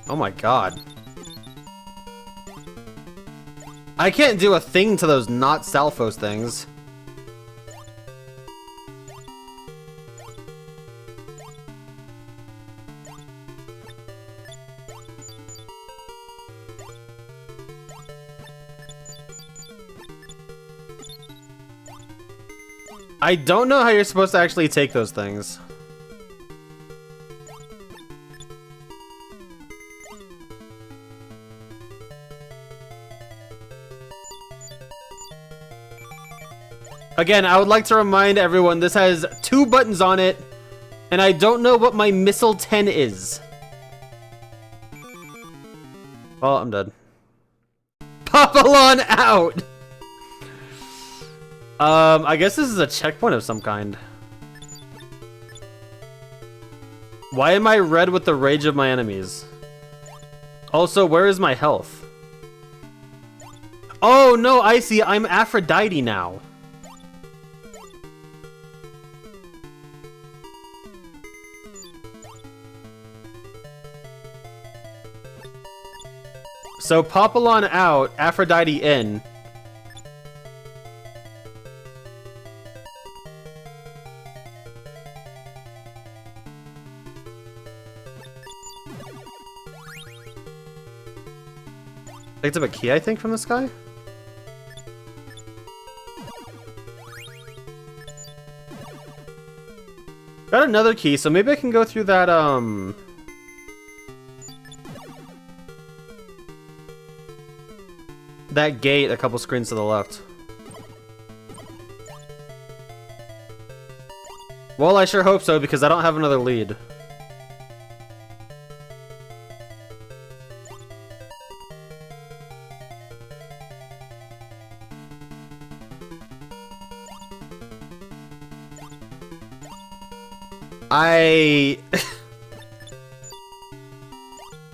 Oh my god. I can't do a thing to those not Stalfos things. I don't know how you're supposed to actually take those things. Again, I would like to remind everyone this has 2 buttons on it, and I don't know what my missile 10 is. Well, I'm dead. Papillon out! I guess this is a checkpoint of some kind. Why am I red with the rage of my enemies? Also, where is my health? Oh, no, I see. I'm Aphrodite now. So, Papillon out, Aphrodite in. Picked up a key, I think, from this guy? Got another key, so maybe I can go through that, that gate a couple screens to the left. Well, I sure hope so, because I don't have another lead.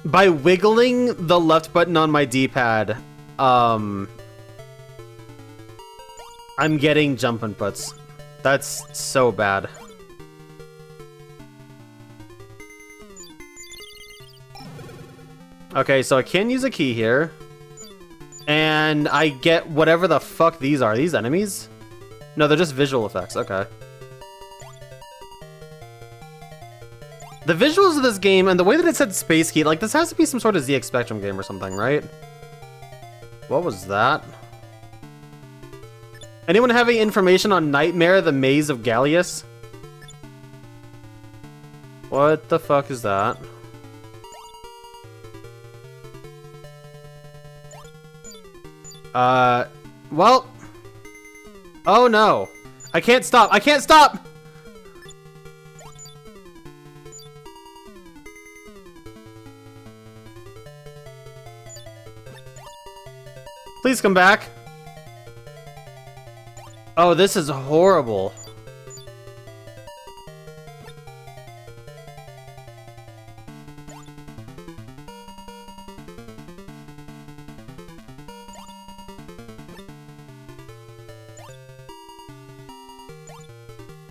By wiggling the left button on my D-pad, I'm getting jump inputs. That's so bad. Okay, so I can use a key here. And I get whatever the fuck these are. Are these enemies? No, they're just visual effects. Okay. The visuals of this game and the way that it said Space Heat, like, this has to be some sort of ZX Spectrum game or something, right? What was that? Anyone have any information on Nightmare, the Maze of Gallius? What the fuck is that? Well. Oh no. I can't stop. I can't stop! Please come back. Oh, this is horrible.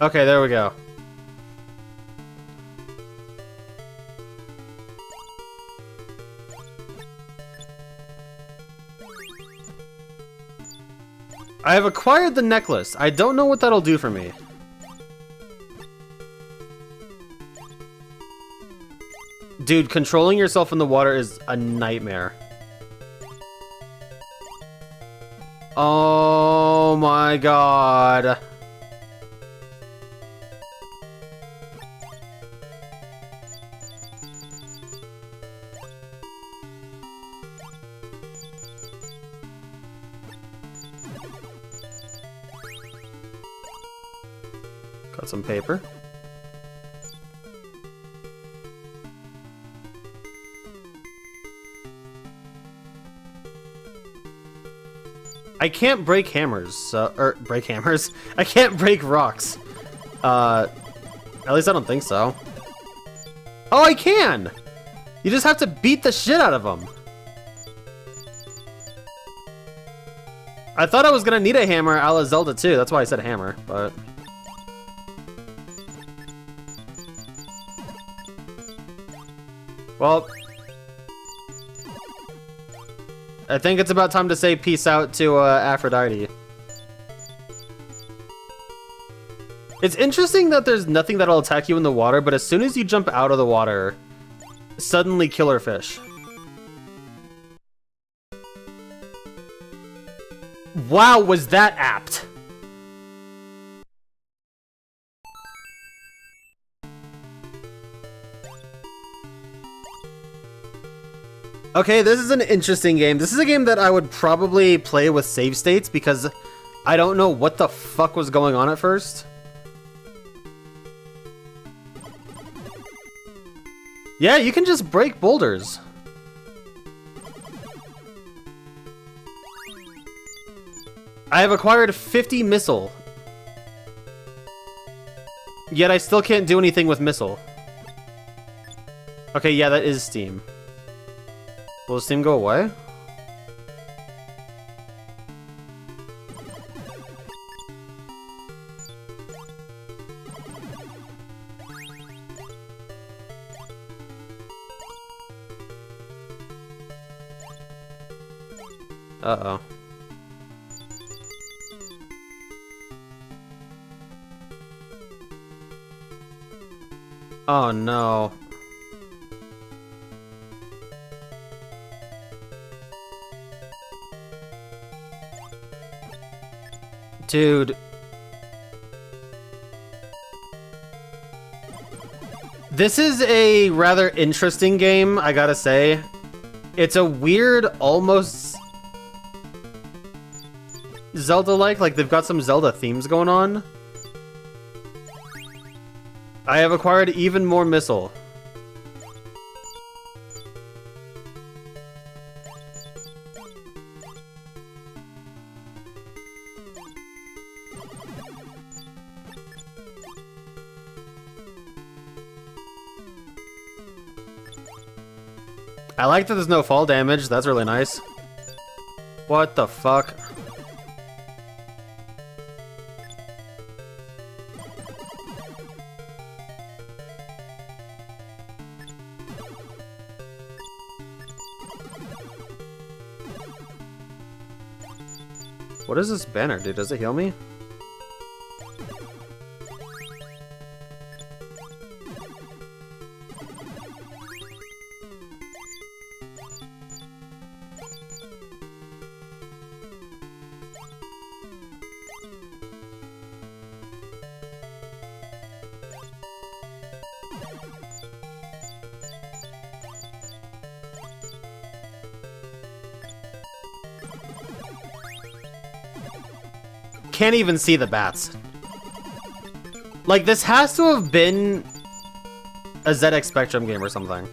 Okay, there we go. I have acquired the necklace. I don't know what that'll do for me. Dude, controlling yourself in the water is a nightmare. Oh my god. Got some paper. I can't break hammers, or break hammers. I can't break rocks. At least I don't think so. Oh, I can! You just have to beat the shit out of them. I thought I was gonna need a hammer a la Zelda 2. That's why I said hammer, but... Well, I think it's about time to say peace out to Aphrodite. It's interesting that there's nothing that'll attack you in the water, but as soon as you jump out of the water, suddenly killer fish. Wow, was that apt? Okay, this is an interesting game. This is a game that I would probably play with save states because I don't know what the fuck was going on at first. Yeah, you can just break boulders. I have acquired 50 missile. Yet I still can't do anything with missile. Okay, yeah, that is Steam. Will the Steam go away? Uh-oh. Oh no. Dude. This is a rather interesting game, I gotta say. It's a weird, almost Zelda-like, like they've got some Zelda themes going on. I have acquired even more missile. I like that there's no fall damage, that's really nice. What the fuck? What is this banner, dude? Does it heal me? Can't even see the bats. Like, this has to have been a ZX Spectrum game or something.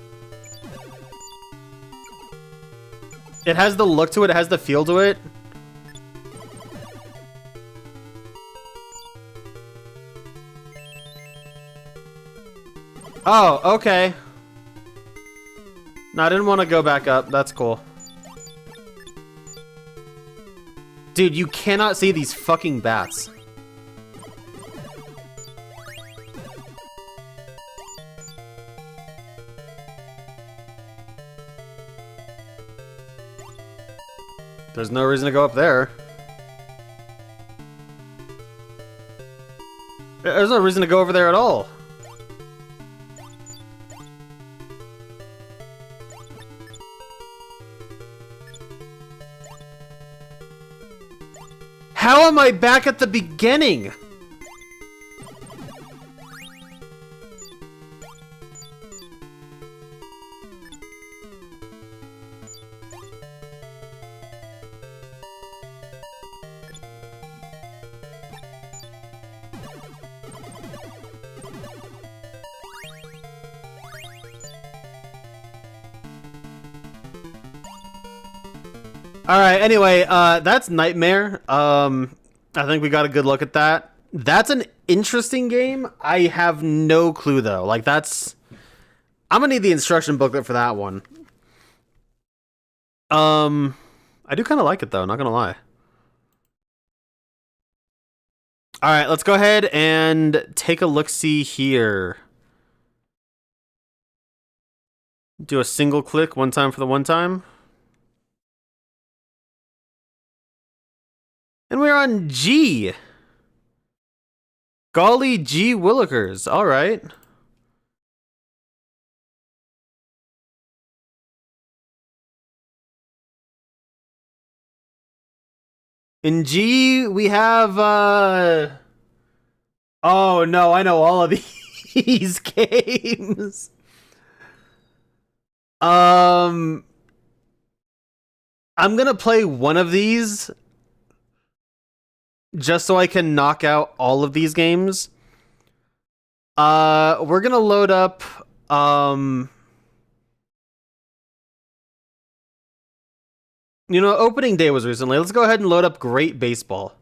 It has the look to it, it has the feel to it. Oh, okay. No, I didn't want to go back up. That's cool. Dude, you cannot see these fucking bats. There's no reason to go up there. There's no reason to go over there at all. How am I back at the beginning? Alright, anyway, that's Nightmare. I think we got a good look at that. That's an interesting game. I have no clue, though. Like, that's... I'm gonna need the instruction booklet for that one. I do kind of like it, though, not gonna lie. Alright, let's go ahead and take a look-see here. Do a single click, one time for the one time. And we're on G. Golly G Willikers. All right. In G, we have, oh, no, I know all of these games. I'm gonna play one of these just so I can knock out all of these games. We're gonna load up, you know, opening day was recently. Let's go ahead and load up Great Baseball.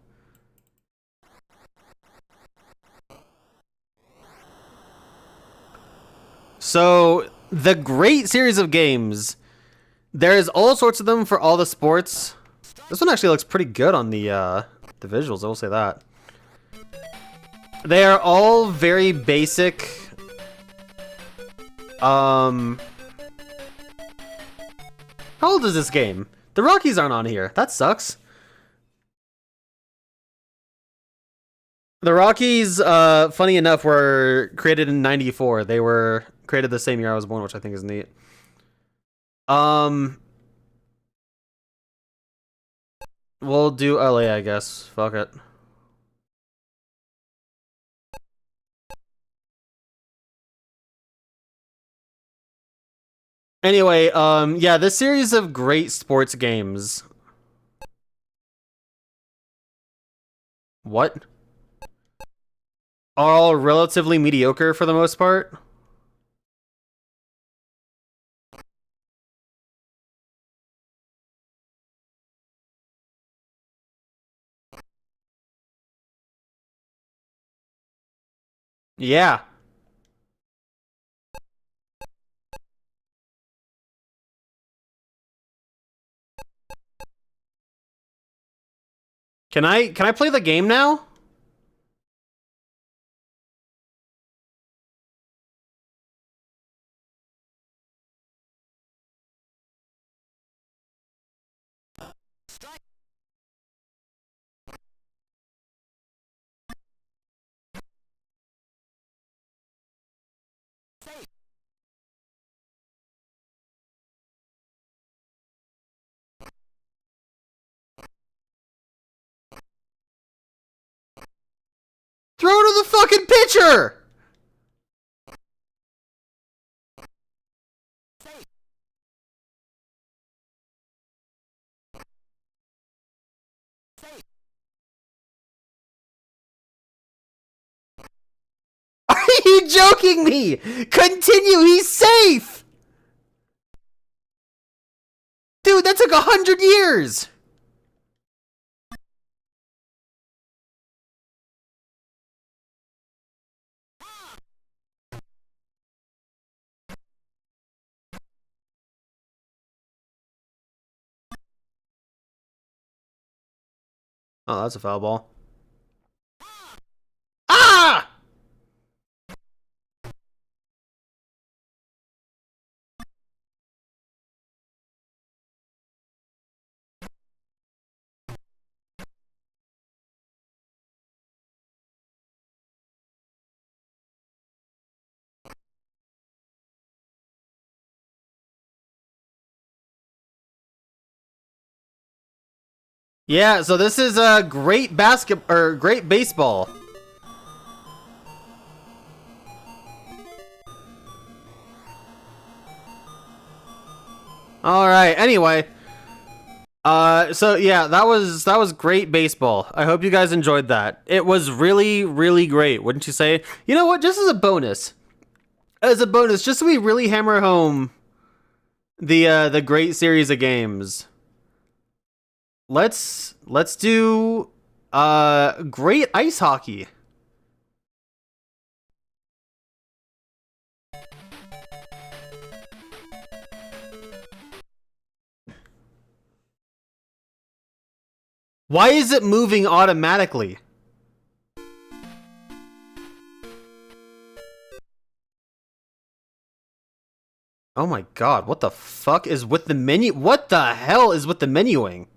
So, the Great series of games, there's all sorts of them for all the sports. This one actually looks pretty good on the visuals, I will say that. They are all very basic. How old is this game? The Rockies aren't on here. That sucks. The Rockies, funny enough, were created in '94. They were created the same year I was born, which I think is neat. We'll do LA, I guess. Fuck it. Anyway, yeah, this series of great sports games. What? Are all relatively mediocre for the most part. Yeah. Can I play the game now? Throw to the fucking pitcher! Are you joking me? Continue, he's safe! Dude, that took 100 years! Oh, that's a foul ball. Ah! Yeah, so this is a great great baseball. All right. Anyway, so yeah, that was great baseball. I hope you guys enjoyed that. It was really great, wouldn't you say? You know what? Just as a bonus, just so we really hammer home the great series of games. Let's do great ice hockey. Why is it moving automatically? Oh my god, what the fuck is with the menu? What the hell is with the menuing?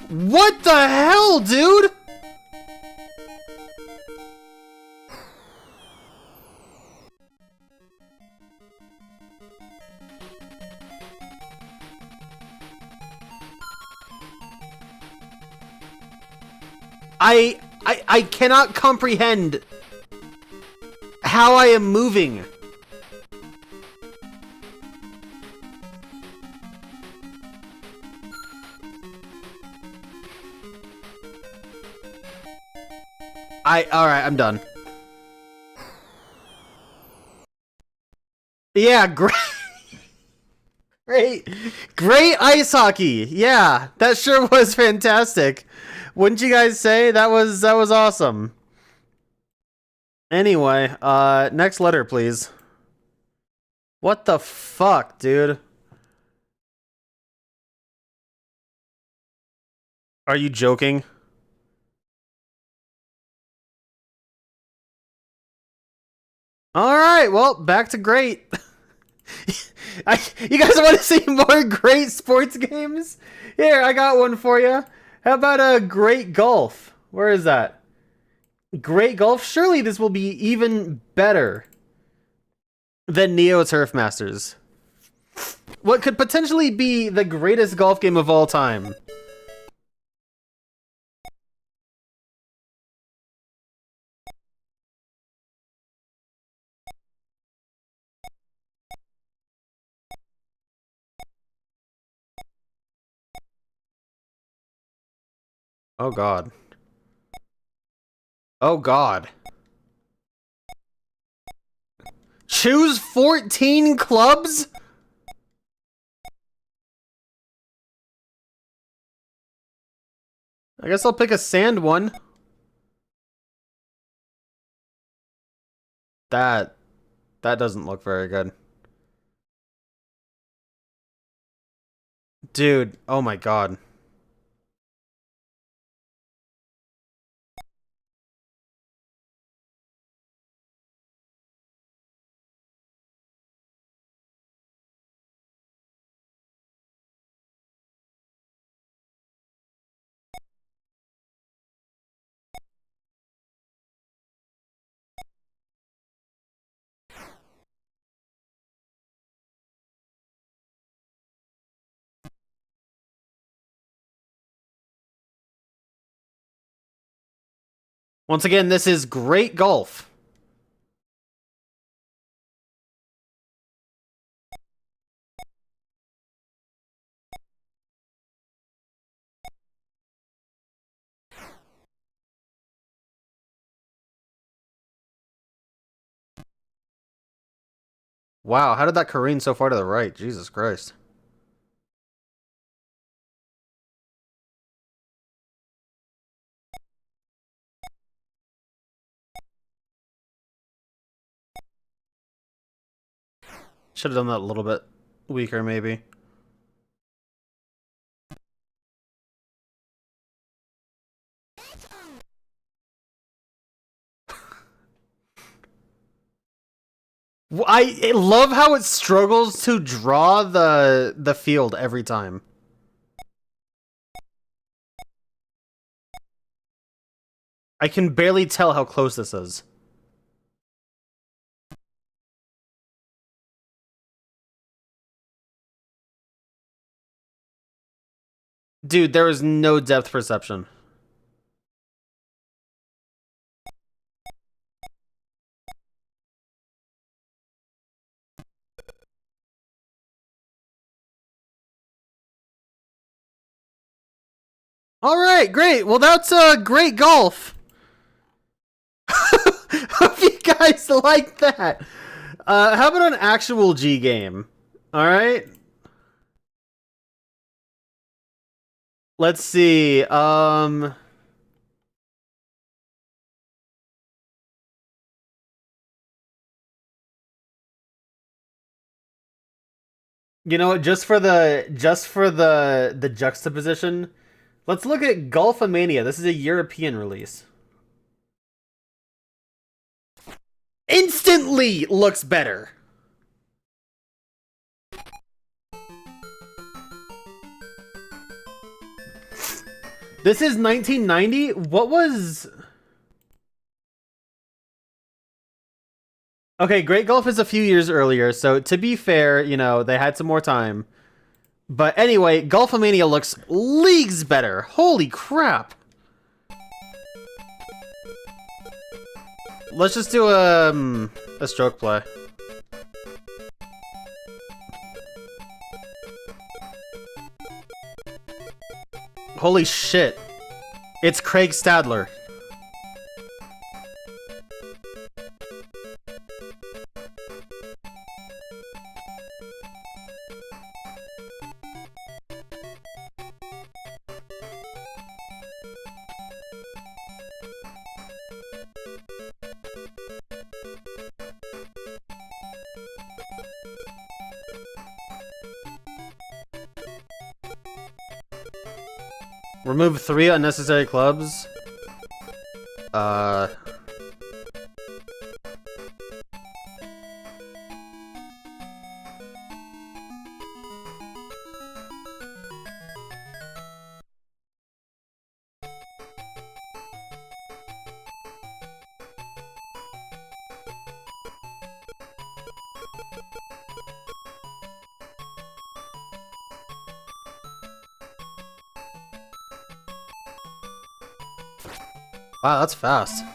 What the hell, dude? I cannot comprehend how I am moving. Alright, I'm done. Yeah, great. Great ice hockey. Yeah, that sure was fantastic. Wouldn't you guys say? That was awesome. Anyway, next letter, please. What the fuck, dude? Are you joking? Alright, well, back to great. You guys want to see more great sports games? Here, I got one for you. How about a great golf? Where is that? Great golf? Surely this will be even better than Neo Turf Masters. What could potentially be the greatest golf game of all time. Oh god. Oh god. Choose 14 clubs? I guess I'll pick a sand one. That doesn't look very good. Dude, oh my god. Once again, this is great golf. Wow, how did that careen so far to the right? Jesus Christ. Should have done that a little bit weaker, maybe. I love how it struggles to draw the field every time. I can barely tell how close this is. Dude, there is no depth perception. All right, great. Well, that's great golf. Hope you guys like that. How about an actual G game? All right. Let's see. You know what? Just for the juxtaposition, let's look at Golfomania. This is a European release. Instantly looks better. This is 1990? What was... Okay, Great Gulf is a few years earlier, so to be fair, you know, they had some more time. But anyway, Golfomania looks leagues better. Holy crap. Let's just do a stroke play. Holy shit. It's Craig Stadler. Remove 3 unnecessary clubs. Wow, that's fast.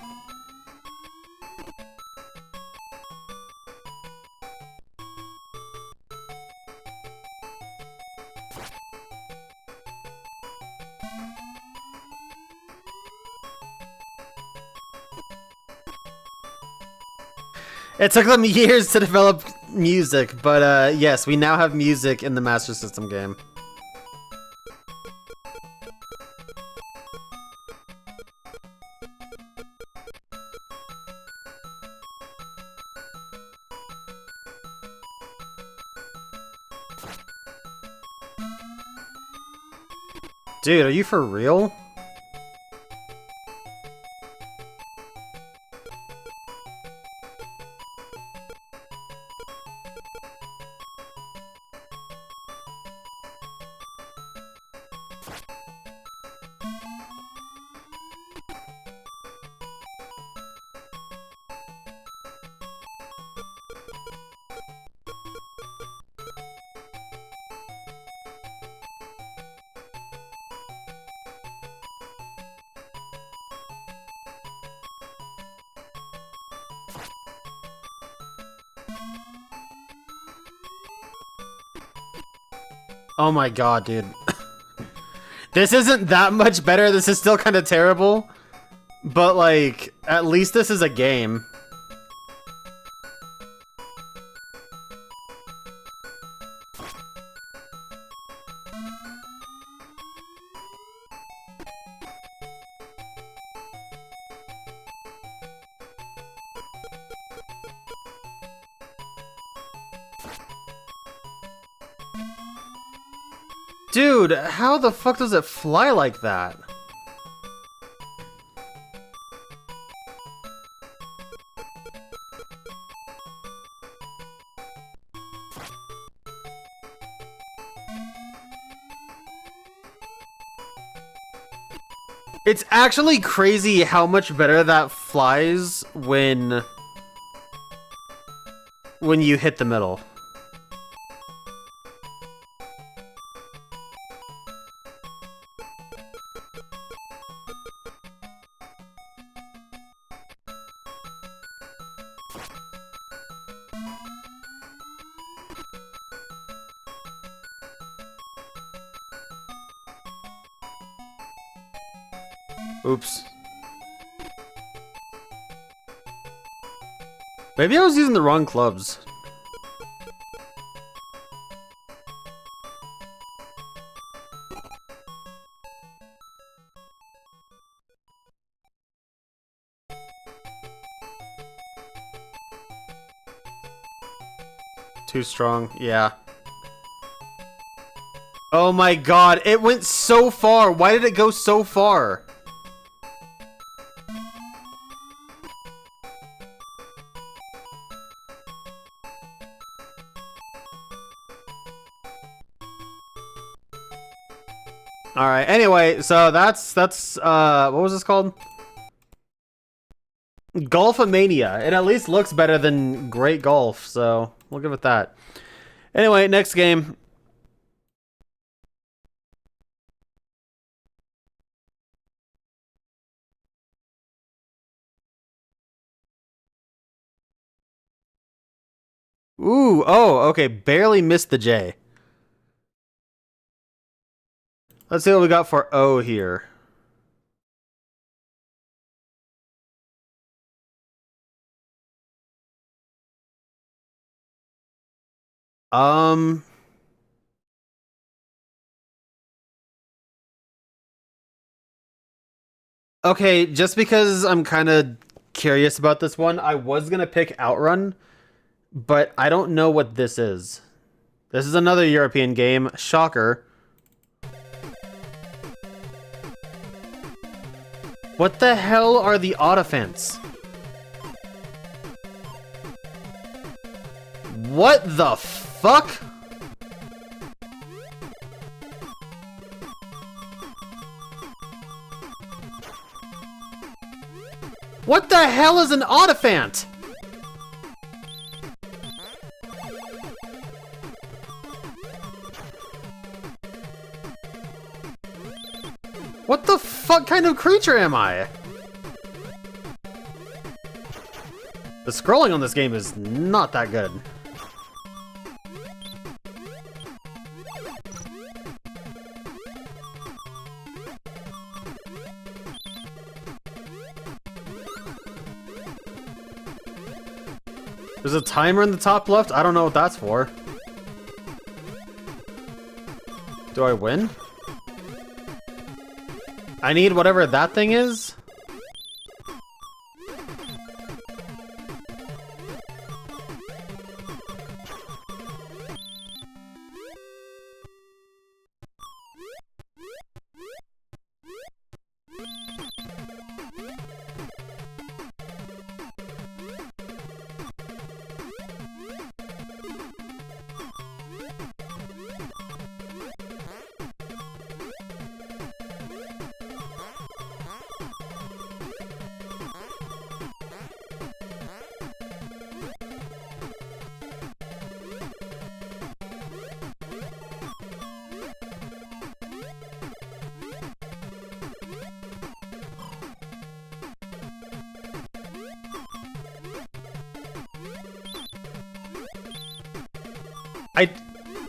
It took them years to develop music, but yes, we now have music in the Master System game. Dude, are you for real? Oh my god, dude. This isn't that much better. This is still kind of terrible. But, like, at least this is a game. Dude, how the fuck does it fly like that? It's actually crazy how much better that flies when you hit the middle. Oops. Maybe I was using the wrong clubs. Too strong, yeah. Oh my god, it went so far. Why did it go so far? All right. Anyway, so that's what was this called? Golfomania. It at least looks better than Great Golf, so we'll give it that. Anyway, next game. Ooh, oh, okay, barely missed the J. Let's see what we got for O here. Okay, just because I'm kind of curious about this one, I was gonna pick Outrun, but I don't know what this is. This is another European game. Shocker. What the hell are the Autofants? What the fuck? What the hell is an Autofant? What the fuck kind of creature am I? The scrolling on this game is not that good. There's a timer in the top left? I don't know what that's for. Do I win? I need whatever that thing is?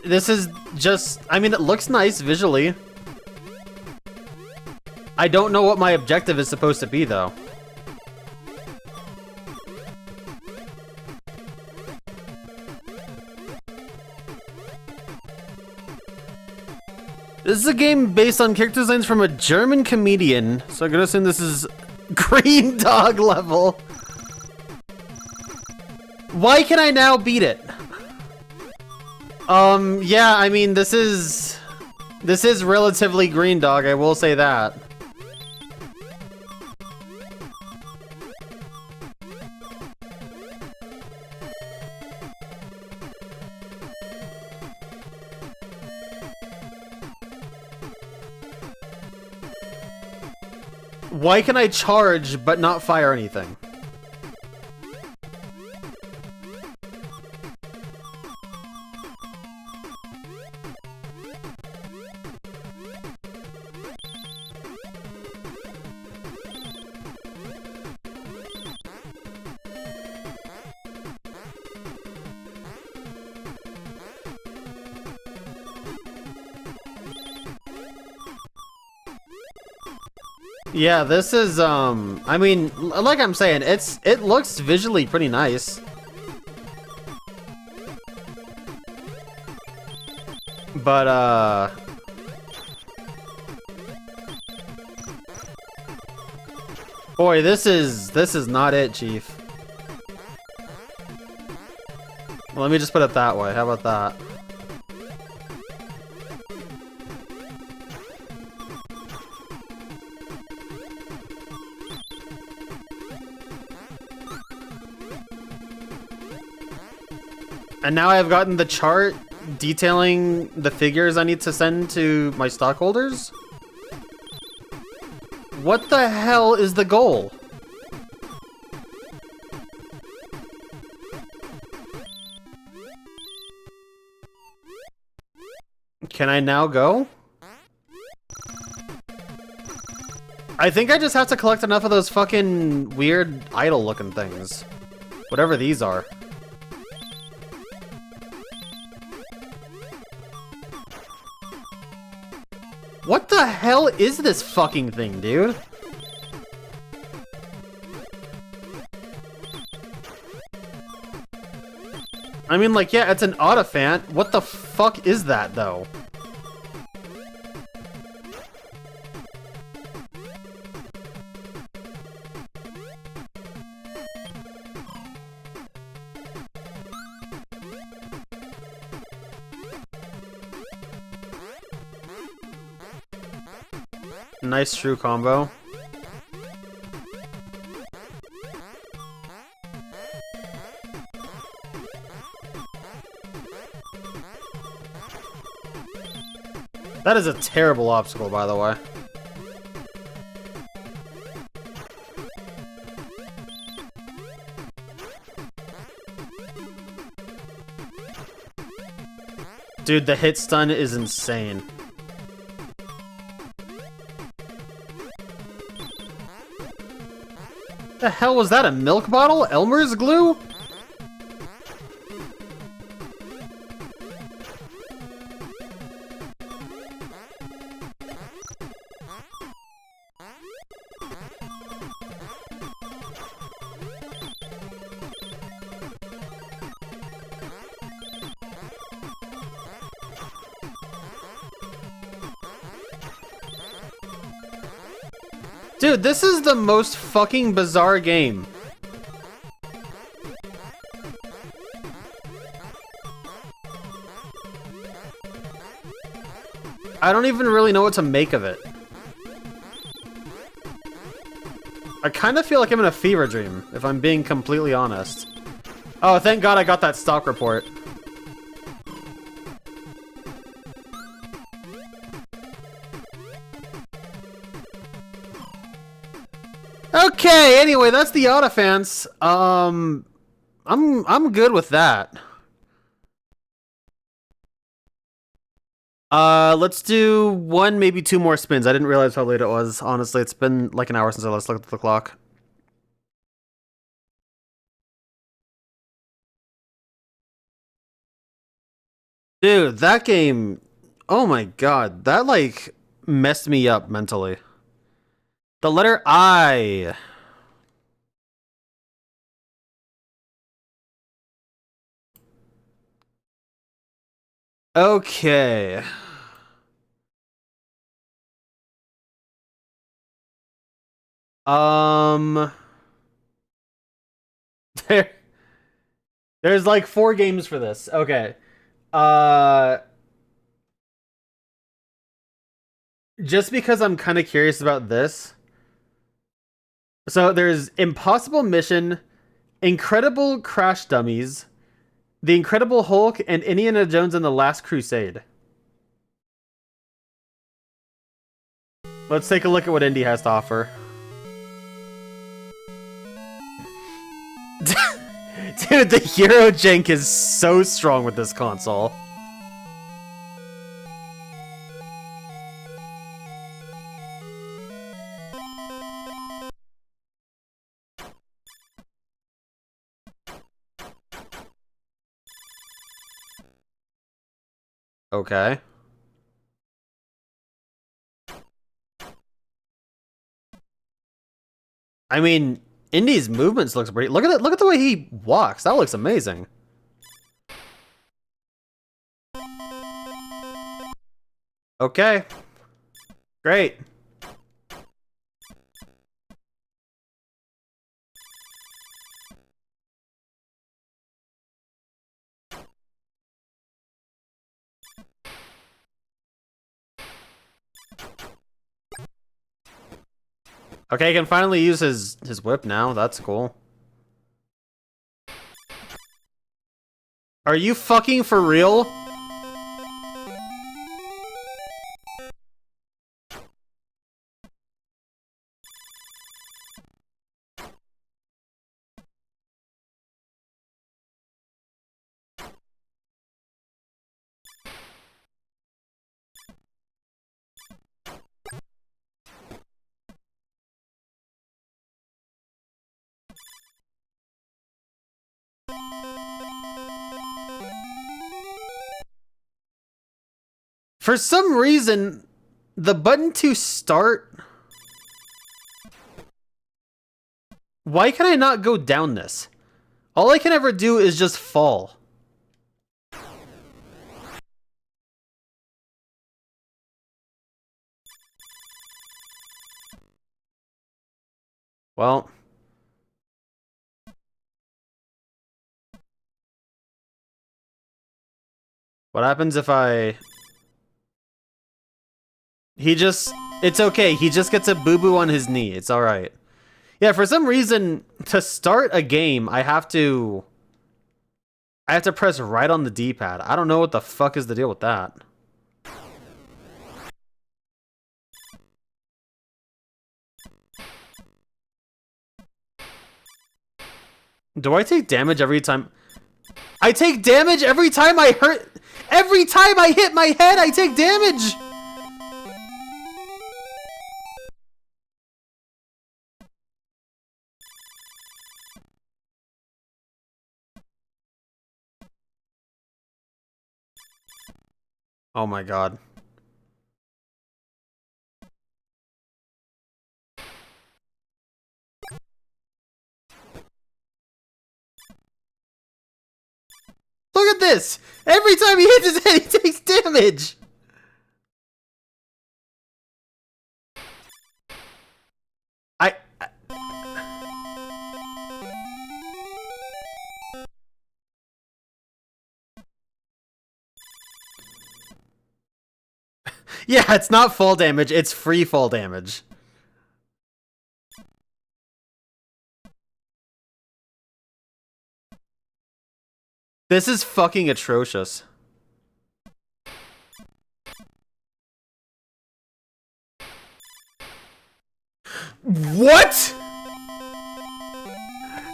This is just, I mean, it looks nice visually. I don't know what my objective is supposed to be, though. This is a game based on character designs from a German comedian, so I'm gonna assume this is Green Dog level. Why can I now beat it? Yeah, I mean, this is relatively Green Dog, I will say that. Why can I charge but not fire anything? Yeah, this is, I mean, like I'm saying, it looks visually pretty nice. But, boy, this is not it, Chief. Well, let me just put it that way. How about that? And now I've gotten the chart detailing the figures I need to send to my stockholders. What the hell is the goal? Can I now go? I think I just have to collect enough of those fucking weird idol-looking things. Whatever these are. What the hell is this fucking thing, dude? I mean, like, yeah, it's an autophant. What the fuck is that, though? Nice true combo. That is a terrible obstacle, by the way. Dude, the hit stun is insane. The hell was that? A milk bottle? Elmer's glue? Dude, this is the most fucking bizarre game. I don't even really know what to make of it. I kind of feel like I'm in a fever dream, if I'm being completely honest. Oh, thank God I got that stock report. Okay, anyway, that's the autofans. I'm good with that. Let's do one, maybe two more spins. I didn't realize how late it was. Honestly, it's been like an hour since I last looked at the clock. Dude, that game, oh my God, that like messed me up mentally. The letter I. Okay. There's like 4 games for this. Okay. Just because I'm kind of curious about this. So there's Impossible Mission, Incredible Crash Dummies, The Incredible Hulk, and Indiana Jones and the Last Crusade. Let's take a look at what Indy has to offer. Dude, the Hero Jank is so strong with this console. Okay. I mean, Indy's movements looks pretty. Look at it. Look at the way he walks. That looks amazing. Okay. Great. Okay, he can finally use his whip now. That's cool. Are you fucking for real? For some reason, the button to start... Why can I not go down this? All I can ever do is just fall. Well... What happens if I... He just... It's okay, he just gets a boo-boo on his knee. It's alright. Yeah, for some reason, to start a game, I have to press right on the D-pad. I don't know what the fuck is the deal with that. Do I take damage every time? I take damage every time I hurt... Every time I hit my head, I take damage! Oh my god. Look at this! Every time he hits his head, he takes damage! Yeah, it's not fall damage, it's free fall damage. This is fucking atrocious. What?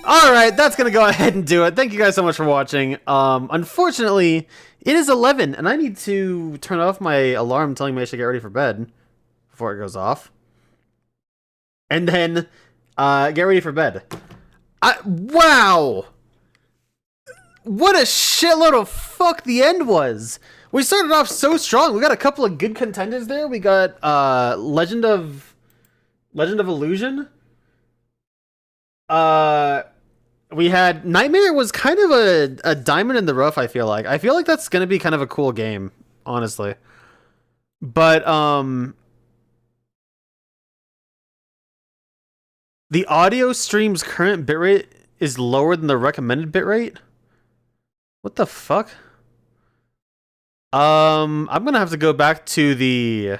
Alright, that's gonna go ahead and do it. Thank you guys so much for watching. Unfortunately, it is 11, and I need to turn off my alarm telling me I should get ready for bed before it goes off. And then, get ready for bed. Wow! What a shitload of fuck the end was! We started off so strong. We got a couple of good contenders there. We got, Legend of Illusion. We had Nightmare was kind of a diamond in the rough, I feel like. I feel like that's gonna be kind of a cool game, honestly. But, the audio stream's current bitrate is lower than the recommended bitrate? What the fuck? I'm gonna have to go back to the...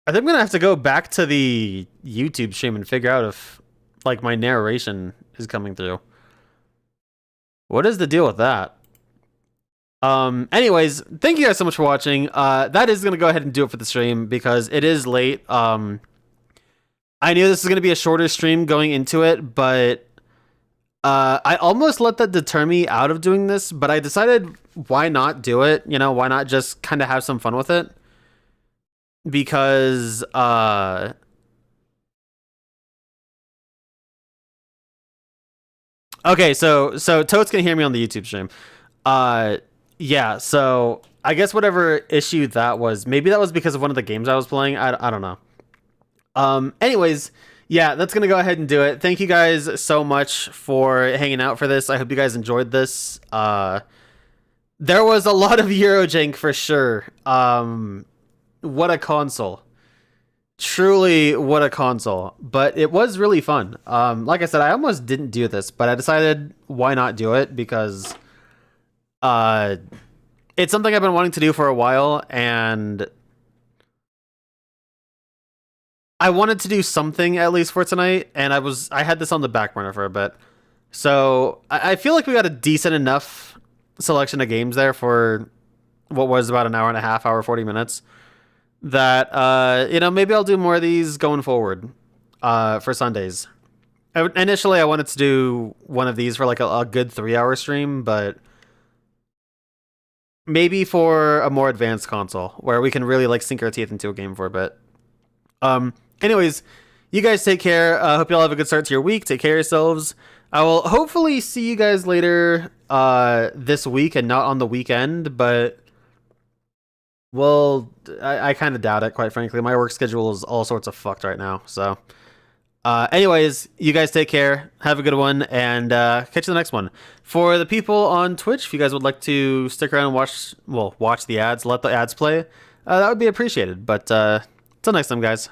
I think I'm gonna have to go back to the YouTube stream and figure out if, like, my narration is coming through. What is the deal with that? Anyways, thank you guys so much for watching. That is gonna go ahead and do it for the stream because it is late. I knew this was gonna be a shorter stream going into it, but I almost let that deter me out of doing this, but I decided why not do it? You know, why not just kind of have some fun with it? Because okay, so Toad's gonna hear me on the YouTube stream. Yeah, so I guess whatever issue that was, maybe that was because of one of the games I was playing. I don't know. Anyways, yeah, that's gonna go ahead and do it. Thank you guys so much for hanging out for this. I hope you guys enjoyed this. There was a lot of Eurojank for sure. What a console. Truly, what a console. But it was really fun. Like I said, I almost didn't do this, but I decided why not do it because it's something I've been wanting to do for a while, and I wanted to do something at least for tonight, and I had this on the back burner for a bit. So I feel like we got a decent enough selection of games there for what was about an hour and a half, hour 40 minutes. That, you know, maybe I'll do more of these going forward for Sundays. Initially, I wanted to do one of these for like a good 3-hour stream, but maybe for a more advanced console where we can really like sink our teeth into a game for a bit. Anyways, you guys take care. Hope you all have a good start to your week. Take care of yourselves. I will hopefully see you guys later this week and not on the weekend, but well, I kind of doubt it, quite frankly. My work schedule is all sorts of fucked right now. So, anyways, you guys take care. Have a good one, and catch you in the next one. For the people on Twitch, if you guys would like to stick around and watch the ads, let the ads play, that would be appreciated. But till next time, guys.